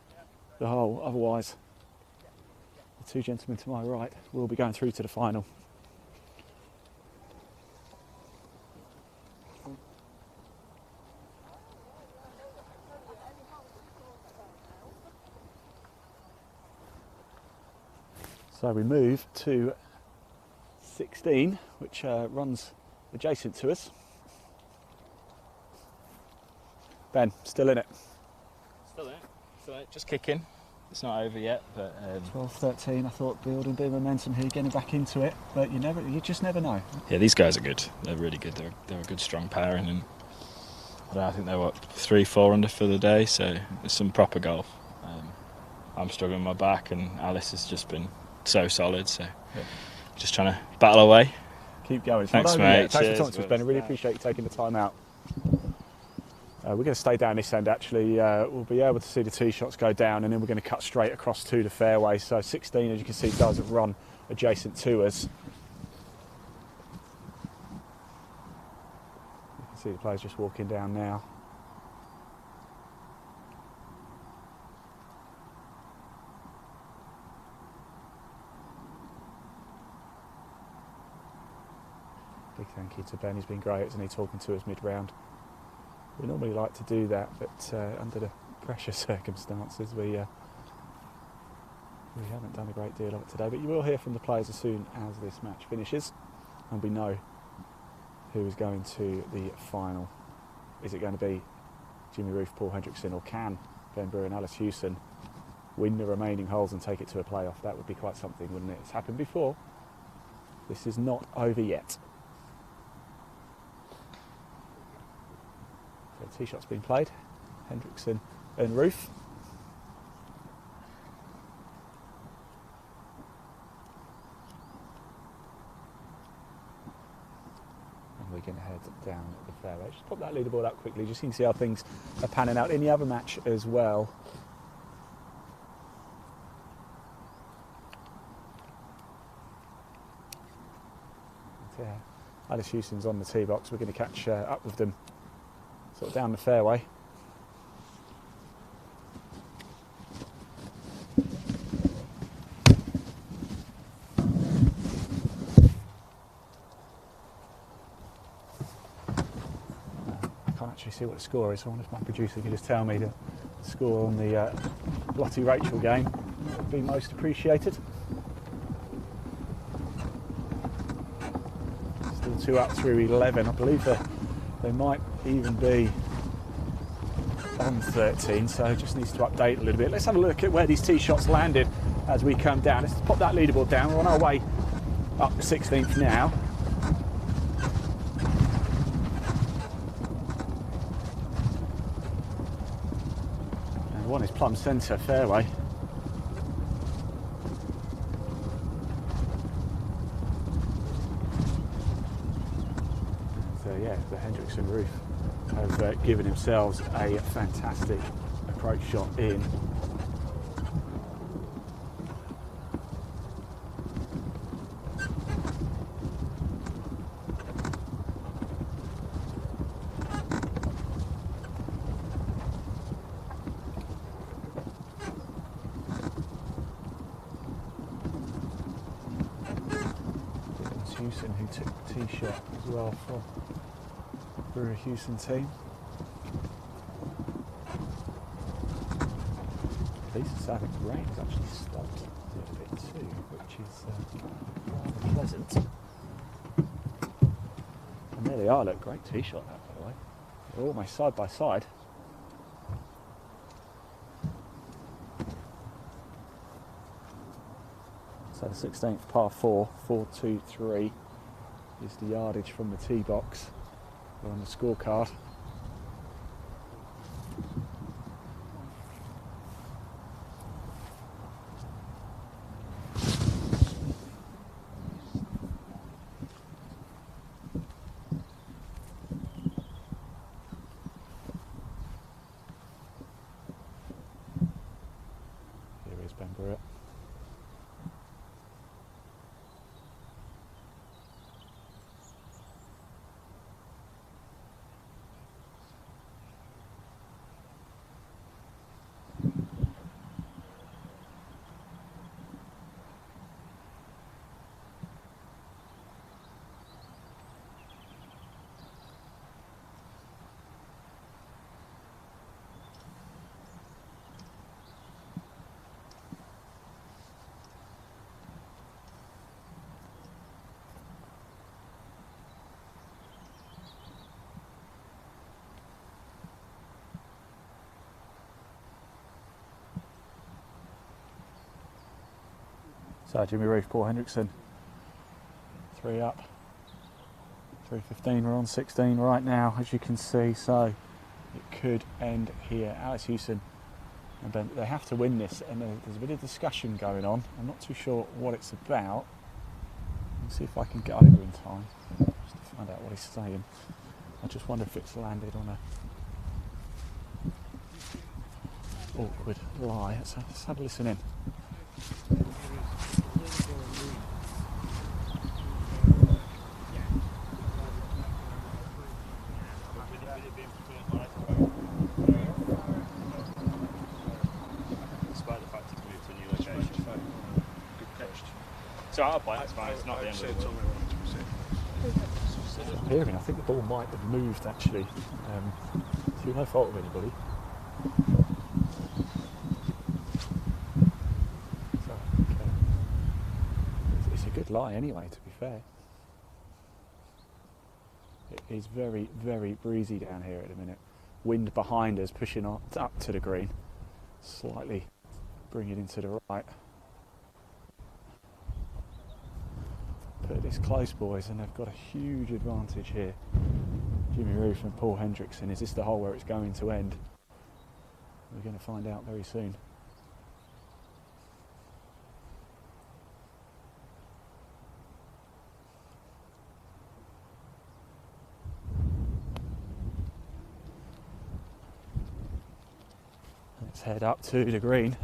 the hole, otherwise the two gentlemen to my right will be going through to the final. So we move to 16, which runs adjacent to us. Ben, still in it? Still in it, just kicking. It's not over yet, but 12-13. I thought building a bit of momentum here, getting back into it, but you just never know. yeah, these guys are good. They're really good. They're a good, strong pairing, and I think they're 3-4 under for the day. So it's some proper golf. I'm struggling with my back, and Alice has just been so solid. So just trying to battle away. Keep going. Thanks, mate. Thanks for talking to us, Ben. I really appreciate you taking the time out. We're going to stay down this end actually. We'll be able to see the tee shots go down, and then we're going to cut straight across to the fairway. So 16, as you can see, does run adjacent to us. You can see the players just walking down now. Big thank you to Ben. He's been great, isn't he, talking to us mid-round. We normally like to do that, but under the pressure circumstances, we haven't done a great deal of it today. But you will hear from the players as soon as this match finishes, and we know who is going to the final. Is it going to be Jimmy Ruth, Paul Hendriksen, or can Ben Brewer and Alice Hewson win the remaining holes and take it to a playoff? That would be quite something, wouldn't it? It's happened before. This is not over yet. So tee shots being played, Hendriksen and Ruth. And we're going to head down the fairway. Just pop that leaderboard up quickly, just so you can see how things are panning out in the other match as well. And, Alice Hewson's on the tee box. We're going to catch up with them sort of down the fairway. I can't actually see what the score is, so I wonder if my producer could just tell me the score on the Lottie Rachel game. That would be most appreciated. Still 2 up through 11. I believe they might even be on 13, so just needs to update a little bit. Let's have a look at where these tee shots landed as we come down. Let's pop that leaderboard down. We're on our way up the 16th now. And one is plumb centre fairway. Yeah, the Hendriksen Roof have given themselves a fantastic approach shot in. It was Hewson who took the tee shot as well for Brewer Hewson team. So I think the rain has actually stopped a little bit too, which is rather pleasant. And there they are, look, great tee shot that, by the way. They're almost side by side. So the 16th par 4, 4-2-3 is the yardage from the tee box on the scorecard. Here is Ben Brewer. So Jimmy Ruth, Paul Hendriksen, 3 up, 3:15. We're on 16 right now, as you can see. So it could end here. Alex Hewson, and Ben, they have to win this, and there's a bit of discussion going on. I'm not too sure what it's about. Let's see if I can get over in time just to find out what he's saying. I just wonder if it's landed on a awkward lie. Let's have a listen in. So I'll play, that's fine, it's not the end of the world. Hearing, I think the ball might have moved actually. Through no fault of anybody. So, it's a good lie anyway, to be fair. It is very, very breezy down here at the minute. Wind behind us pushing up to the green. Slightly bring it into the right. But it's close, boys, and they've got a huge advantage here. Jimmy Ruth and Paul Hendriksen. Is this the hole where it's going to end? We're going to find out very soon. Let's head up to the green.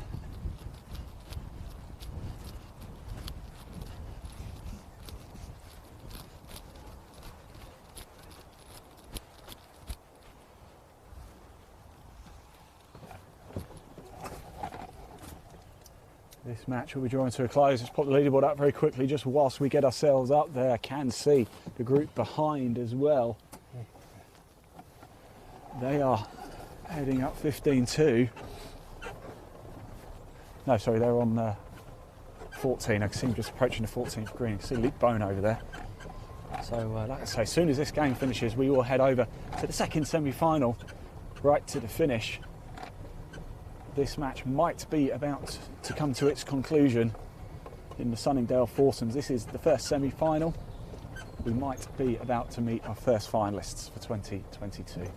This match will be drawing to a close. Let's pop the leaderboard up very quickly just whilst we get ourselves up there. I can see the group behind as well. They are heading up 15-2. No, sorry, they're on 14. I can see them just approaching the 14th green. I can see Luke Bone over there. So, like I say, as soon as this game finishes, we will head over to the second semi-final, right to the finish. This match might be about to come to its conclusion in the Sunningdale Foursomes. This is the first semi-final. We might be about to meet our first finalists for 2022.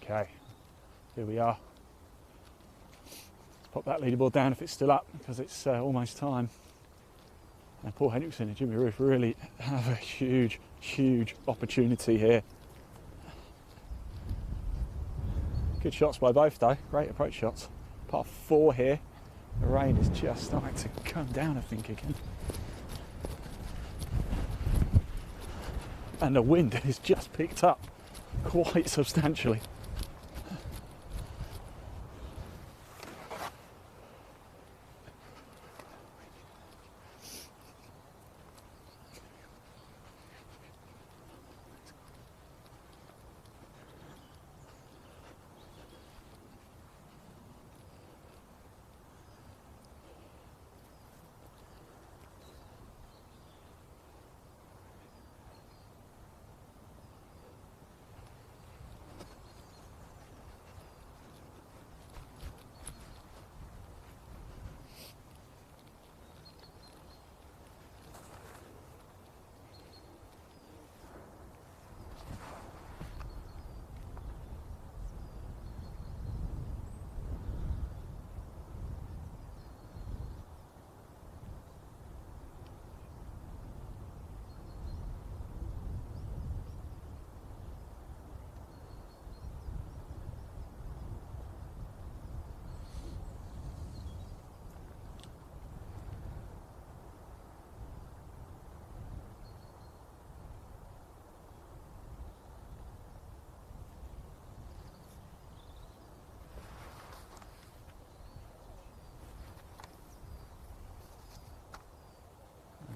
Okay, here we are. Let's pop that leaderboard down if it's still up, because it's almost time. And Paul Hendriksen and Jimmy Ruth really have a huge, huge opportunity here. Good shots by both though, great approach shots. Par 4 here. The rain is just starting to come down, I think, again. And the wind has just picked up quite substantially.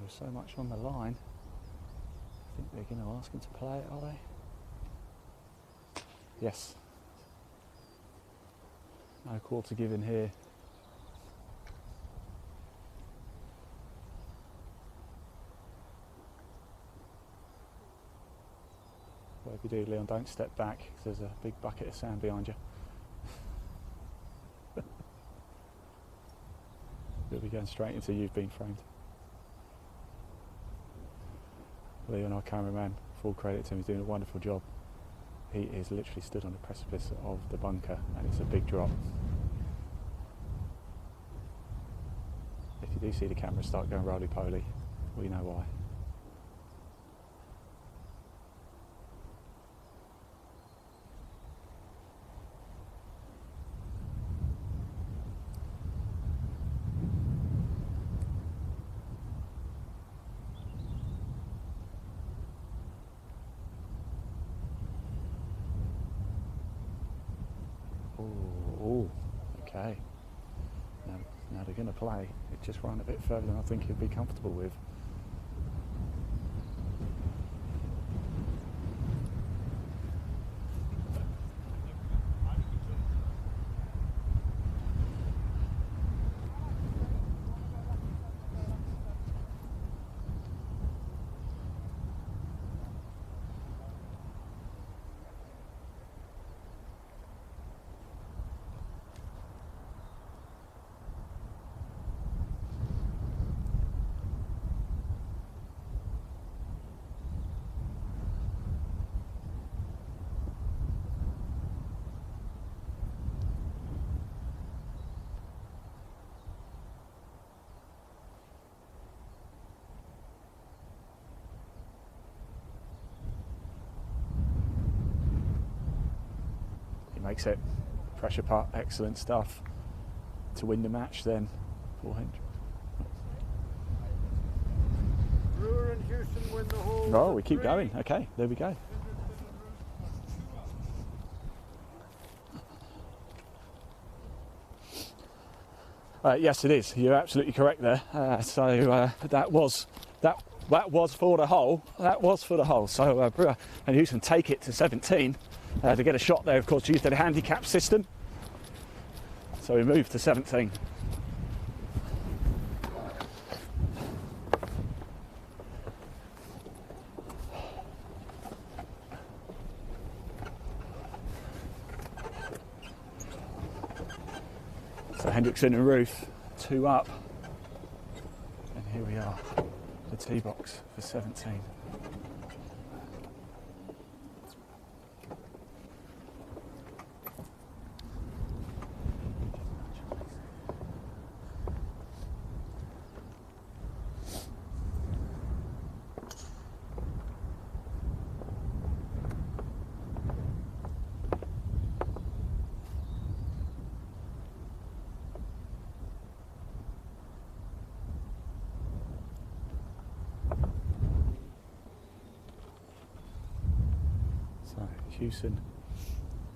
was so much on the line. I think they're going to ask him to play it, are they? Yes. No call to give in here. Whatever you do, Leon, don't step back because there's a big bucket of sand behind you. You'll be going straight into you've been framed. Leon, our cameraman, full credit to him, he's doing a wonderful job. He is literally stood on the precipice of the bunker and it's a big drop. If you do see the camera start going roly-poly, we know why. Oh, okay. Now they're going to play. It just ran a bit further than I think he'd be comfortable with. Makes it. Pressure putt, excellent stuff. To win the match then, Paul Hendriksen. Brewer and Hewson win the hole. Oh, we keep going. Okay, there we go. Yes, it is. You're absolutely correct there. That was for the hole. That was for the hole. So Brewer and Hewson take it to 17. To get a shot there, of course, used the handicap system. So we moved to 17. So Hendriksen and Ruth, 2 up. And here we are, the tee box for 17. Hewson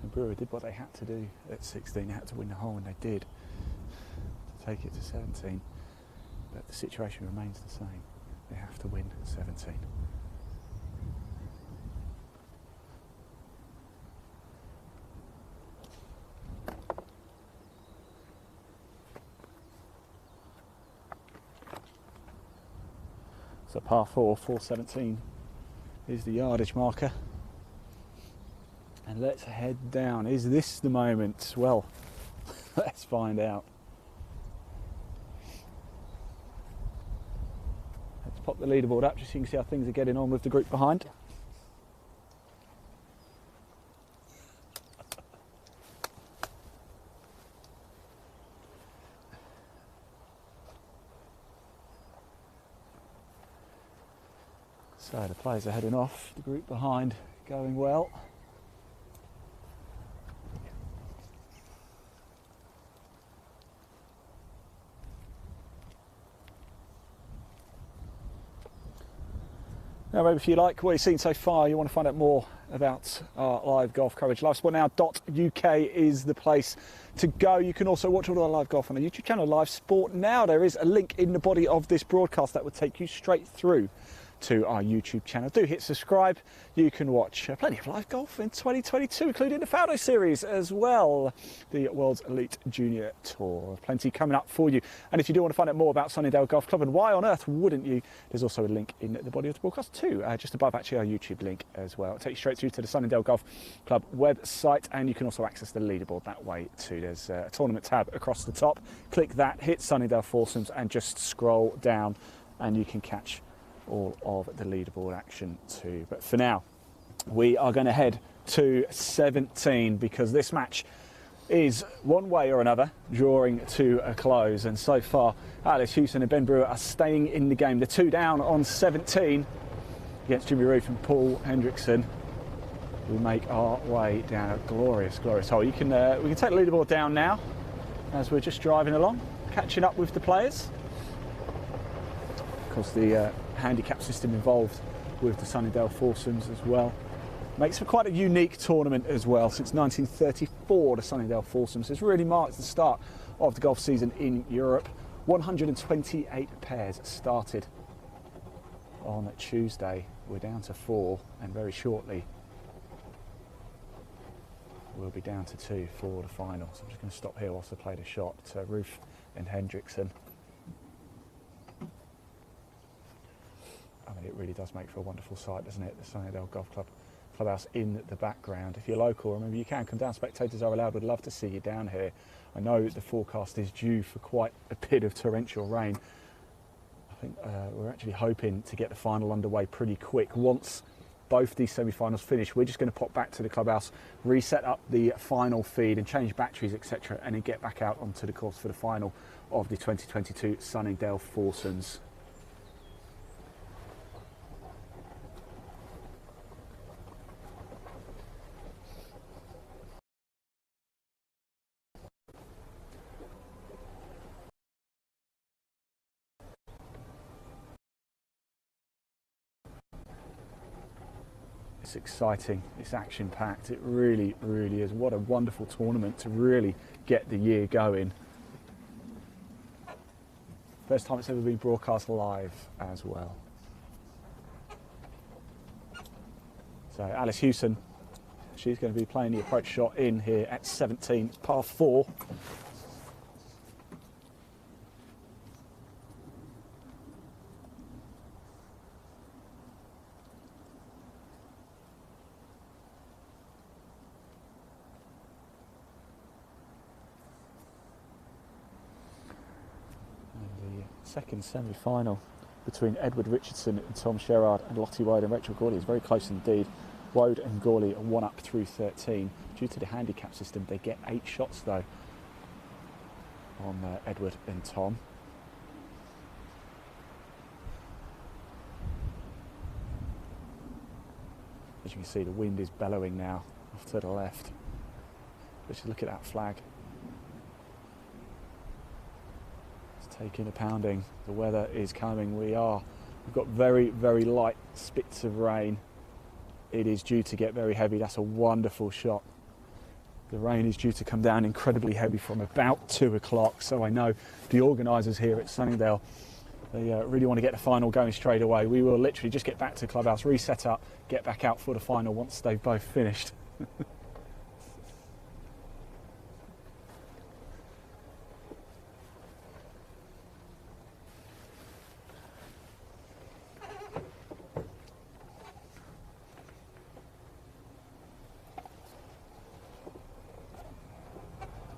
and Brewer did what they had to do at 16. They had to win the hole, and they did to take it to 17. But the situation remains the same. They have to win 17. So par 4, 417 is the yardage marker. And let's head down. Is this the moment? Well, let's find out. Let's pop the leaderboard up just so you can see how things are getting on with the group behind. So the players are heading off, the group behind going well. Now maybe if you like what you've seen so far, you want to find out more about our live golf coverage. LiveSportNow.uk is the place to go. You can also watch all our live golf on our YouTube channel, Live Sport Now. There is a link in the body of this broadcast that will take you straight through to our YouTube channel. Do hit subscribe. You can watch plenty of live golf in 2022, including the Faudo Series as well, the World's Elite Junior Tour. Plenty coming up for you. And if you do want to find out more about Sunningdale Golf Club, and why on earth wouldn't you, there's also a link in the body of the broadcast too, just above actually our YouTube link as well. It'll take you straight through to the Sunningdale Golf Club website, and you can also access the leaderboard that way too. There's a tournament tab across the top. Click that, hit Sunningdale Foursomes, and just scroll down and you can catch all of the leaderboard action too. But for now, we are going to head to 17 because this match is one way or another drawing to a close, and so far Alice Hewson and Ben Brewer are staying in the game. The two down on 17 against Jimmy Ruth and Paul Hendriksen. We make our way down a glorious hole. We can take the leaderboard down now as we're just driving along, catching up with the players. Of course, the handicap system involved with the Sunningdale Foursomes as well makes for quite a unique tournament as well. Since 1934, the Sunningdale Foursomes has really marked the start of the golf season in Europe. 128 pairs started on Tuesday. We're down to 4, and very shortly we'll be down to 2 for the final. So I'm just going to stop here whilst I play the shot to Ruth and Hendriksen. I mean, it really does make for a wonderful sight, doesn't it? The Sunningdale Golf Clubhouse in the background. If you're local, remember you can come down. Spectators are allowed. We'd love to see you down here. I know the forecast is due for quite a bit of torrential rain. I think we're actually hoping to get the final underway pretty quick. Once both these semi-finals finish, we're just going to pop back to the clubhouse, reset up the final feed and change batteries, etc., and then get back out onto the course for the final of the 2022 Sunningdale Foursomes. It's exciting, it's action-packed, it really is. What a wonderful tournament to really get the year going. First time it's ever been broadcast live as well. So Alice Hewson, she's going to be playing the approach shot in here at 17, par 4. Second semi-final between Edward Richardson and Tom Sherreard and Lottie, Woad and Rachel Gourley is very close indeed. Woad and Gourley are 1 up through 13. Due to the handicap system, they get 8 shots though on Edward and Tom. As you can see, the wind is bellowing now off to the left. Let's just look at that flag. Taking a pounding. The weather is coming. We've got very light spits of rain. It is due to get very heavy. That's a wonderful shot. The rain is due to come down incredibly heavy from about 2 o'clock. So I know the organisers here at Sunningdale, they really want to get the final going straight away. We will literally just get back to the clubhouse, reset up, get back out for the final once they've both finished.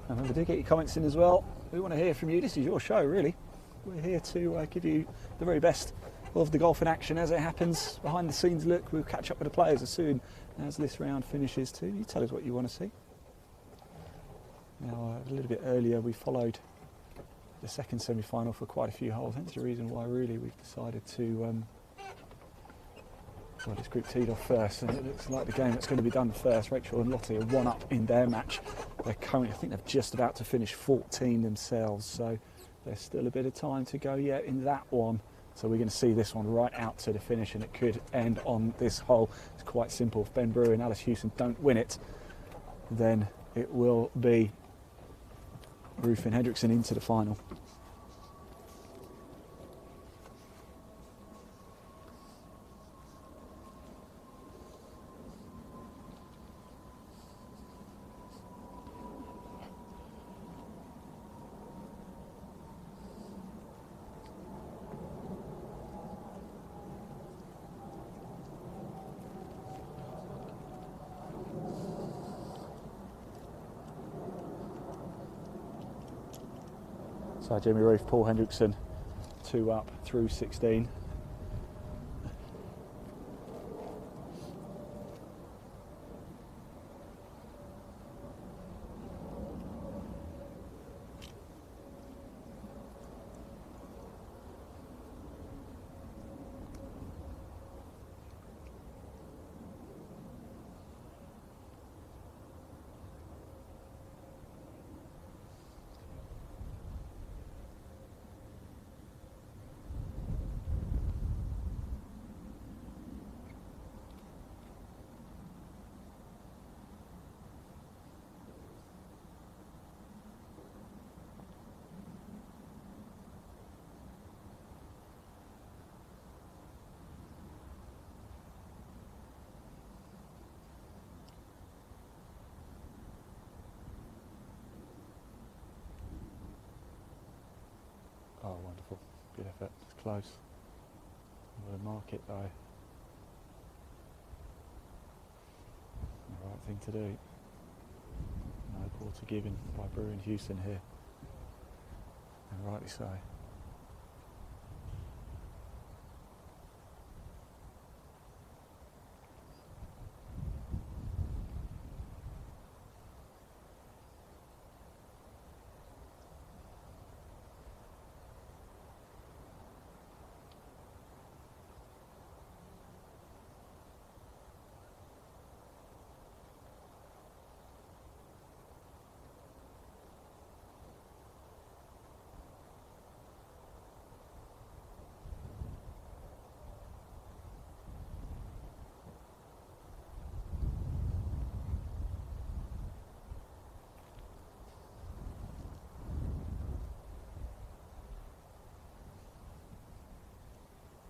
Remember to get your comments in as well. We want to hear from you. This is your show, really. We're here to give you the very best of the golf in action as it happens. Behind the scenes look. We'll catch up with the players as soon as this round finishes too. You tell us what you want to see. Now, a little bit earlier, we followed the second semi-final for quite a few holes. Hence the reason why really we've decided to well, this group teed off first, and it looks like the game that's going to be done first. Rachel and Lottie are 1 up in their match. They're currently, I think they're just about to finish 14 themselves, so there's still a bit of time to go yet in that one So we're going to see this one right out to the finish, and it could end on this hole. It's quite simple. If Ben Brewer and Alice Hewson don't win it, then it will be Ruth and Hendriksen into the final. So Jimmy Ruth, Paul Hendriksen, 2 up through 16. Oh, wonderful. Good effort. It's close. We'll mark it though. The right thing to do. No quarter given by Brewer and Hewson here. And rightly so.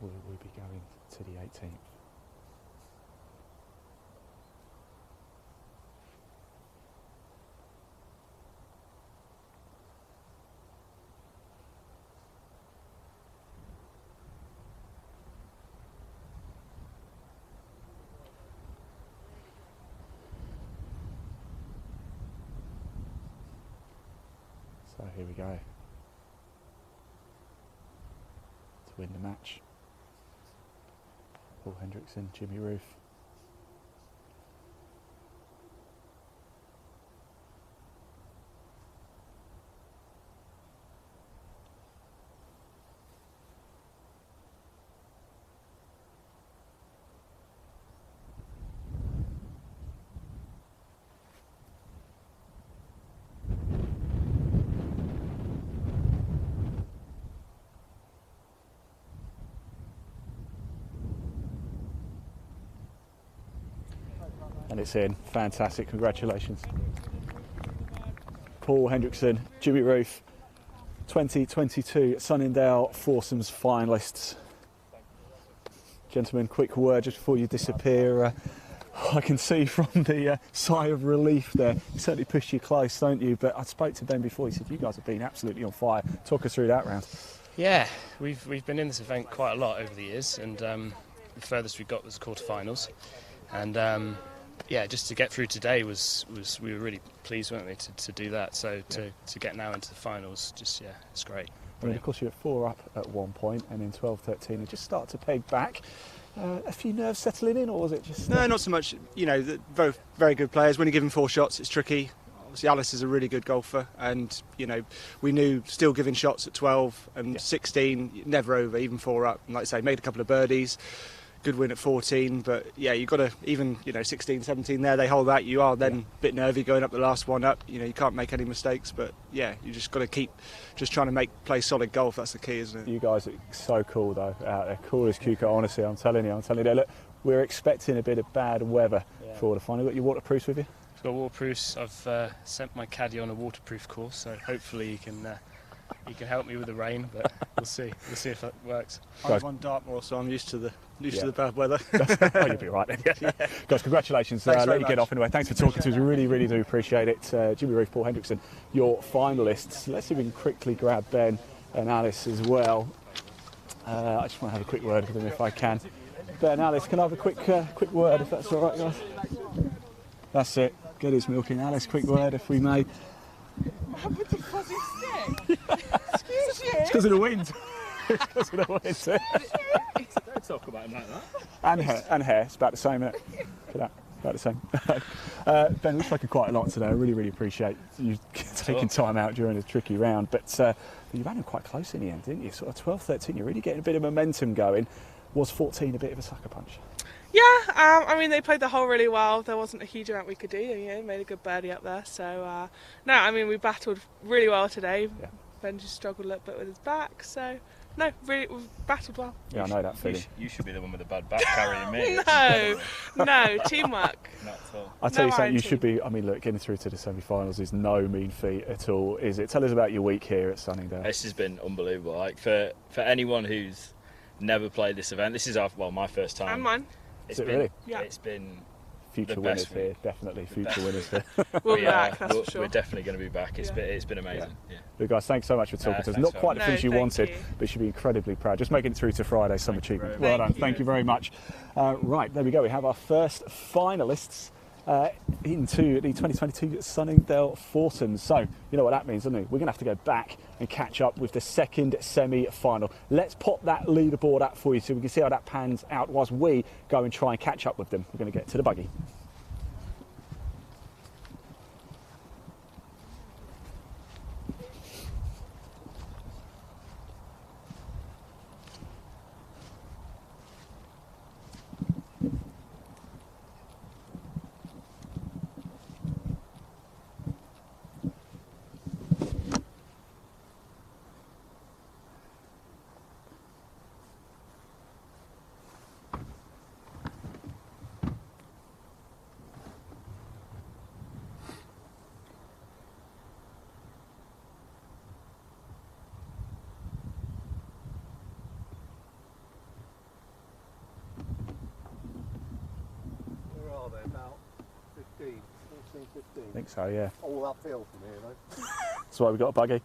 Will we be going to the 18th? So here we go. To win the match. Paul Hendriksen, Jimmy Ruth. And it's in. Fantastic. Congratulations. Paul Hendriksen, Jimmy Ruth, 2022 Sunningdale Foursomes finalists. Gentlemen, quick word just before you disappear. I can see from the sigh of relief there. You certainly pushed you close, don't you? But I spoke to Ben before. He said you guys have been absolutely on fire. Talk us through that round. Yeah, we've been in this event quite a lot over the years, and the furthest we got was the quarterfinals. And yeah, just to get through today was we were really pleased, weren't we, to do that. So to get now into the finals, just it's great. I mean, of course, you were 4 up at one point, and in 12-13, it just started to peg back. A few nerves settling in, or was it just? No, not so much. You know, both very good players. When you give them 4 shots, it's tricky. Obviously, Alice is a really good golfer, and you know, we knew still giving shots at 12 and 16, never over, even 4 up. And like I say, made a couple of birdies. good win at 14, but yeah, you've got to, even 16, 17 there, they hold that. You are then a bit nervy going up the last one up. You can't make any mistakes, but yeah, you just got to keep just trying to play solid golf. That's the key, isn't it? You guys are so cool though, out there, cool as cucumber. Honestly, I'm telling you. Look, we're expecting a bit of bad weather for the final. You got your waterproofs with you? I've got waterproofs. I've sent my caddy on a waterproof course, so hopefully he can help me with the rain, but we'll see. We'll see if that works. I'm on Dartmoor, so I'm used to the bad weather. Oh, you'll be right then. Yeah. Guys, congratulations. Thanks Let very you get much. off anyway. Thanks for talking to us. We really, really do appreciate it. Jimmy, Ruth, Paul Hendriksen, your finalists. Let's see if we can quickly grab Ben and Alice as well. I just want to have a quick word with them if I can. Ben and Alice, can I have a quick word if that's all right, guys? That's it. Get his milk in. Alice, quick word if we may. With the fuzzy stick? Excuse you? It's because of the wind. Because of the wind. Don't talk about him like that. And hair. It's about the same, isn't it? Look at that. About the same. Ben, we've spoken quite a lot today. I really, really appreciate you taking time out during a tricky round. But you ran them quite close in the end, didn't you? Sort of 12, 13, you're really getting a bit of momentum going. Was 14 a bit of a sucker punch? Yeah, I mean, they played the hole really well. There wasn't a huge amount we could do. Made a good birdie up there. So, no, I mean, we battled really well today. Yeah. Ben just struggled a little bit with his back. So, no, really, we've battled well. Yeah, I know that feeling. You should be the one with the bad back carrying me. No, teamwork. Not at all. I'll tell you something, iron you team. should be, I mean, look, getting through to the semi-finals is no mean feat at all, is it? Tell us about your week here at Sunningdale. This has been unbelievable. Like for anyone who's never played this event, this is my first time. And mine. Is it really? Yeah. It's been Future the winners best here, week. definitely future winners here. We'll be back, that's we're, for sure. We're definitely going to be back. It's been amazing. Yeah. Look, guys, thanks so much for talking to us. thanks Not for quite the having finish me. you No, wanted, thank you. but you should be incredibly proud. Just making it through to Friday, some achievement. very Well much. done. Thank you very much. Right, there we go. We have our first finalists into the 2022 Sunningdale Foursomes. So, you know what that means, doesn't it? We're going to have to go back and catch up with the second semi-final. Let's pop that leaderboard up for you so we can see how that pans out whilst we go and try and catch up with them. We're going to get to the buggy. Where are they? About 15, 14, 15. I think so, yeah. All uphill from here, though. That's why we've got a buggy.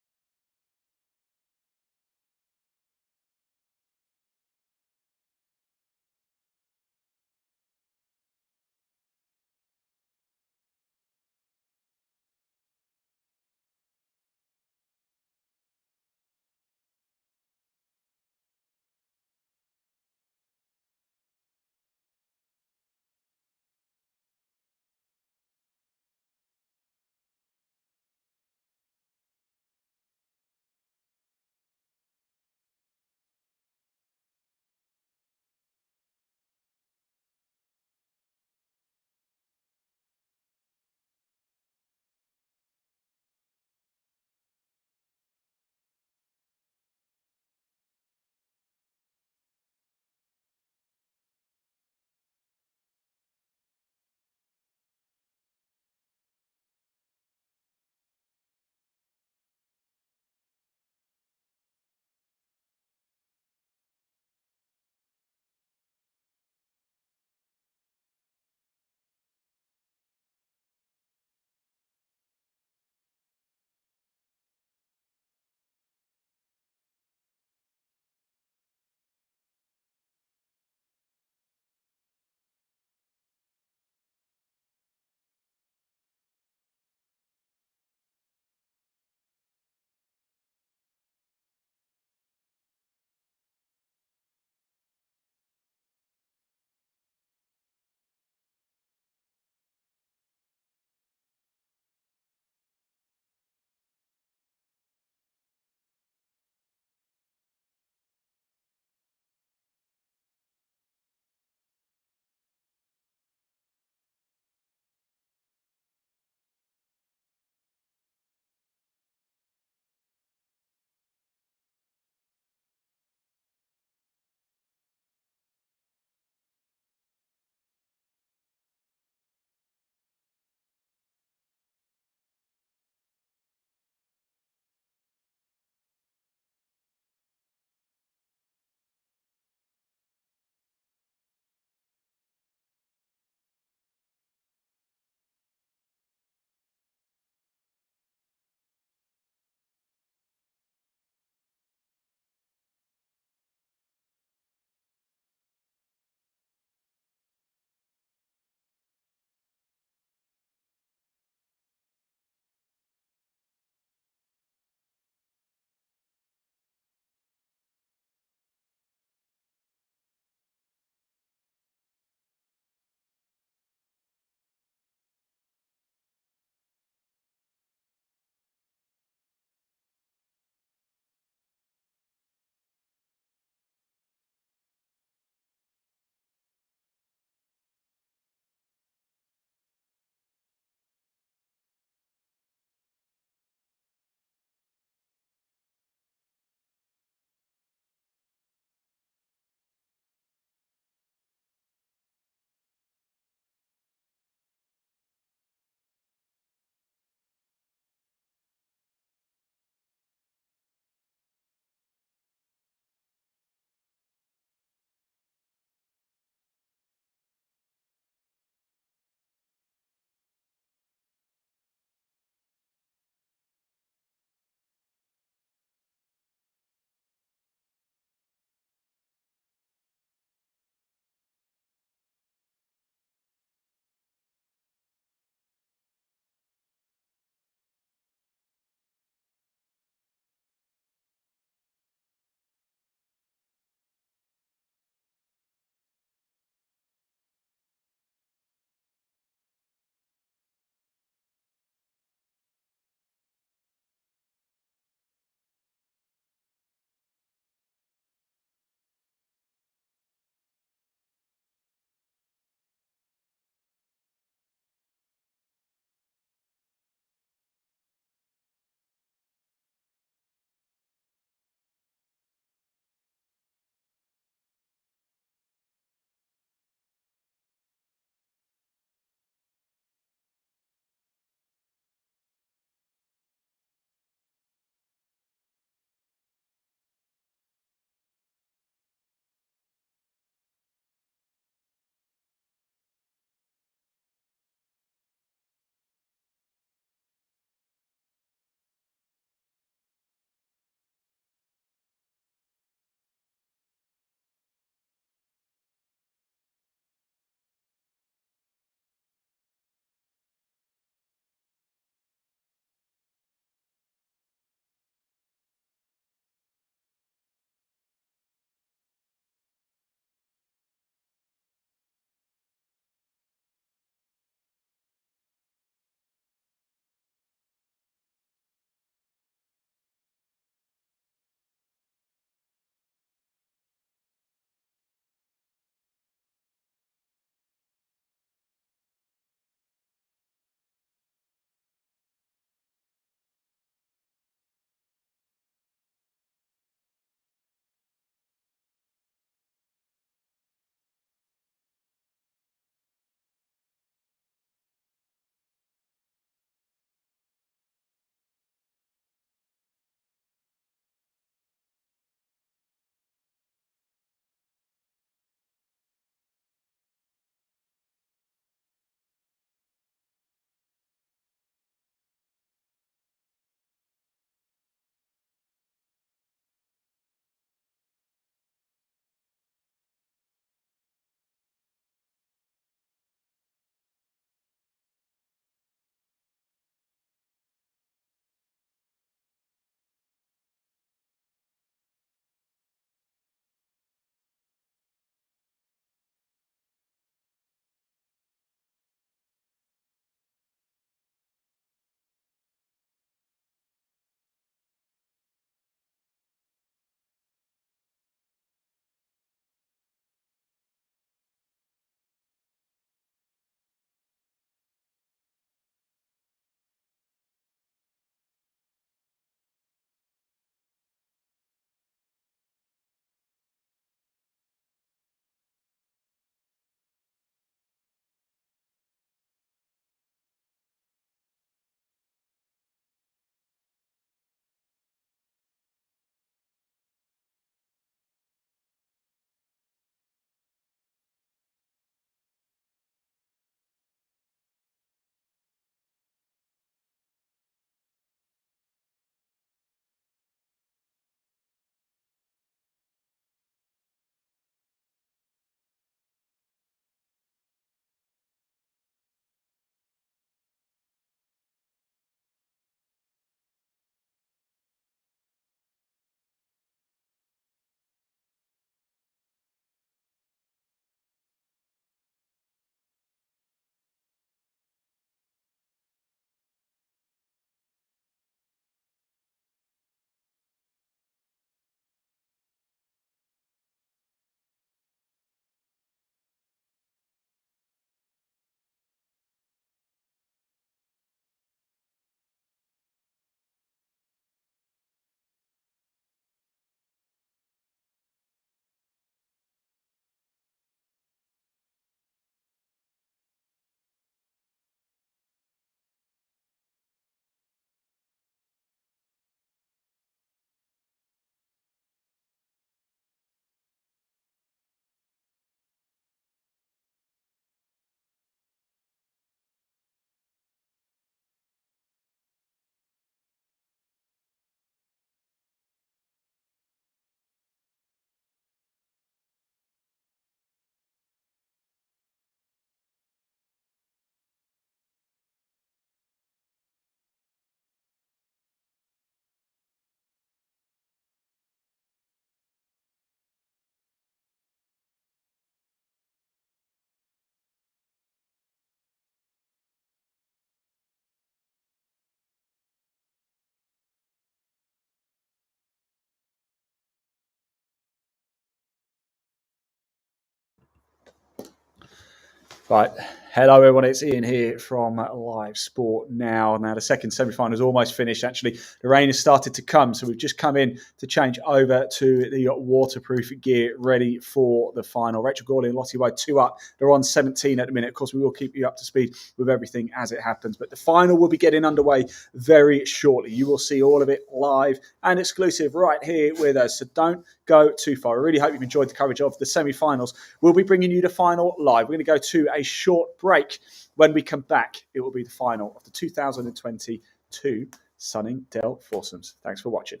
Right, hello everyone, it's Ian here from Live Sport Now. Now the second semi-final is almost finished actually. The rain has started to come, so we've just come in to change over to the waterproof gear ready for the final. Rachel Gourley and Lottie Woad 2 up. They're on 17 at the minute. Of course, we will keep you up to speed with everything as it happens, but the final will be getting underway very shortly. You will see all of it live and exclusive right here with us, so don't go too far. I really hope you've enjoyed the coverage of the semi-finals. We'll be bringing you the final live. We're going to go to a short break. When we come back, it will be the final of the 2022 Sunningdale Foursomes. Thanks for watching.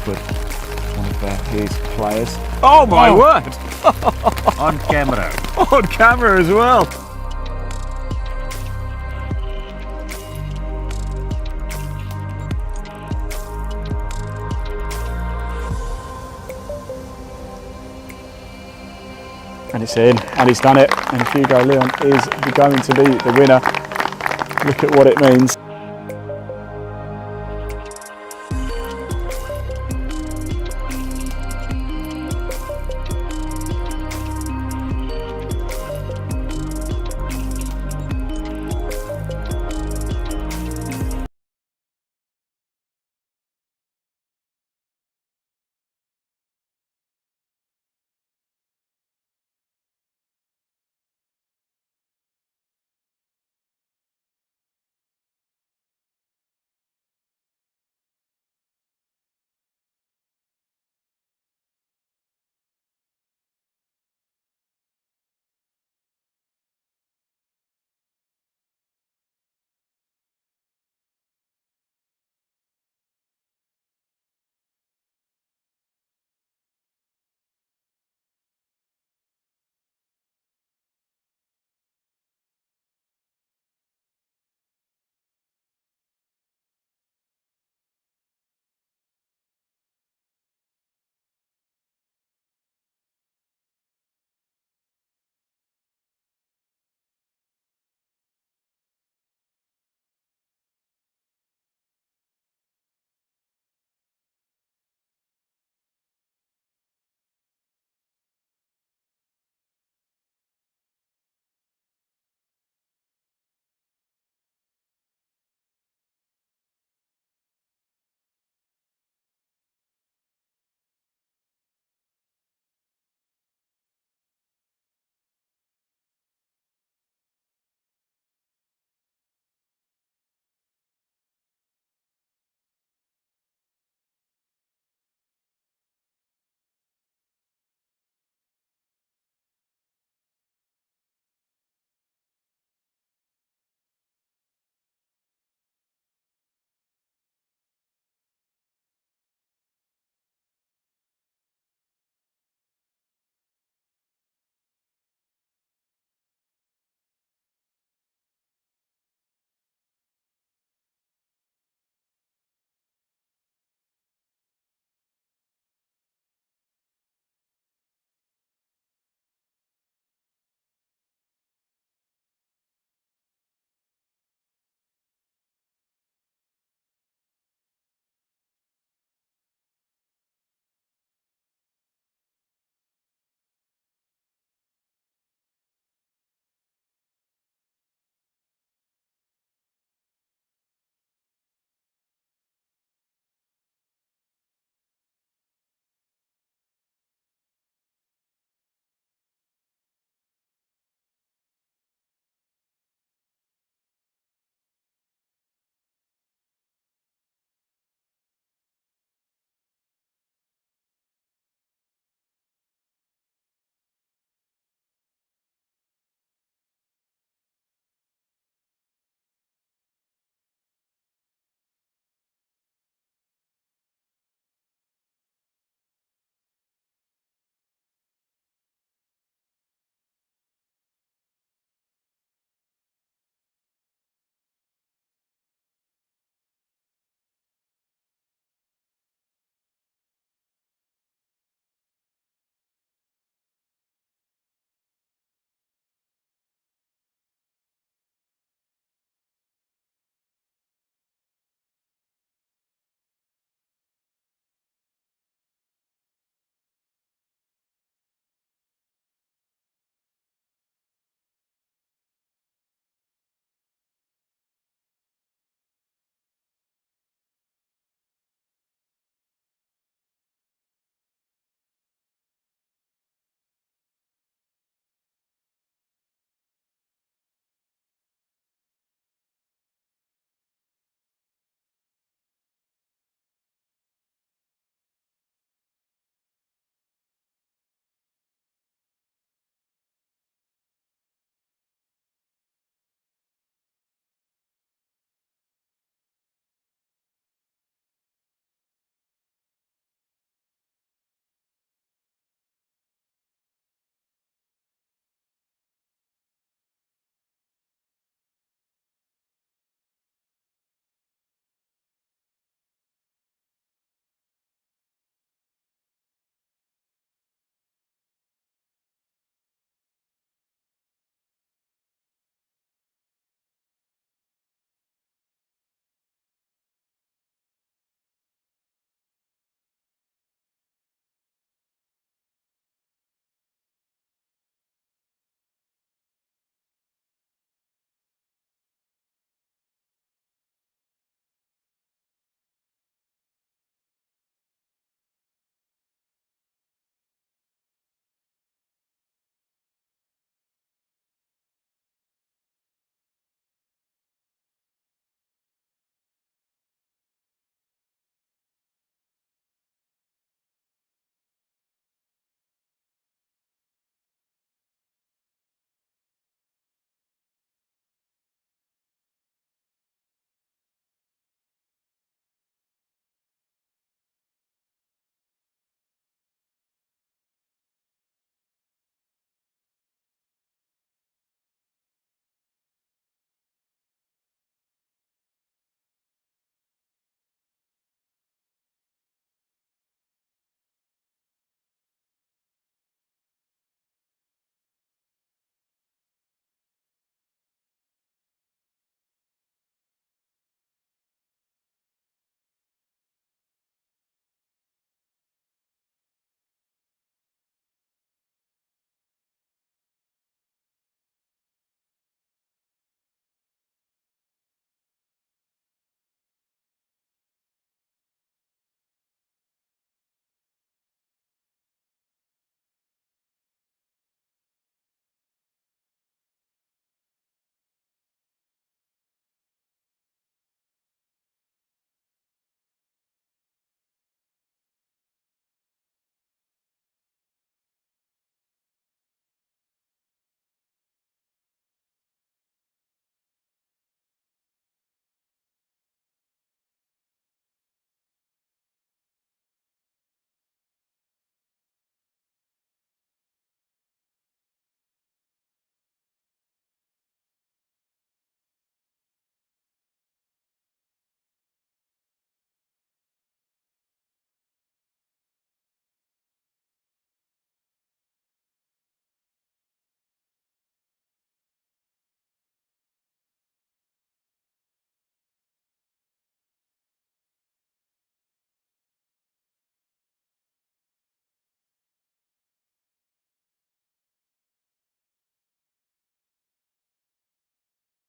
One of his players. Oh my word! On camera. On camera as well. And it's in, and he's done it. And Hugo Leon is going to be the winner. Look at what it means.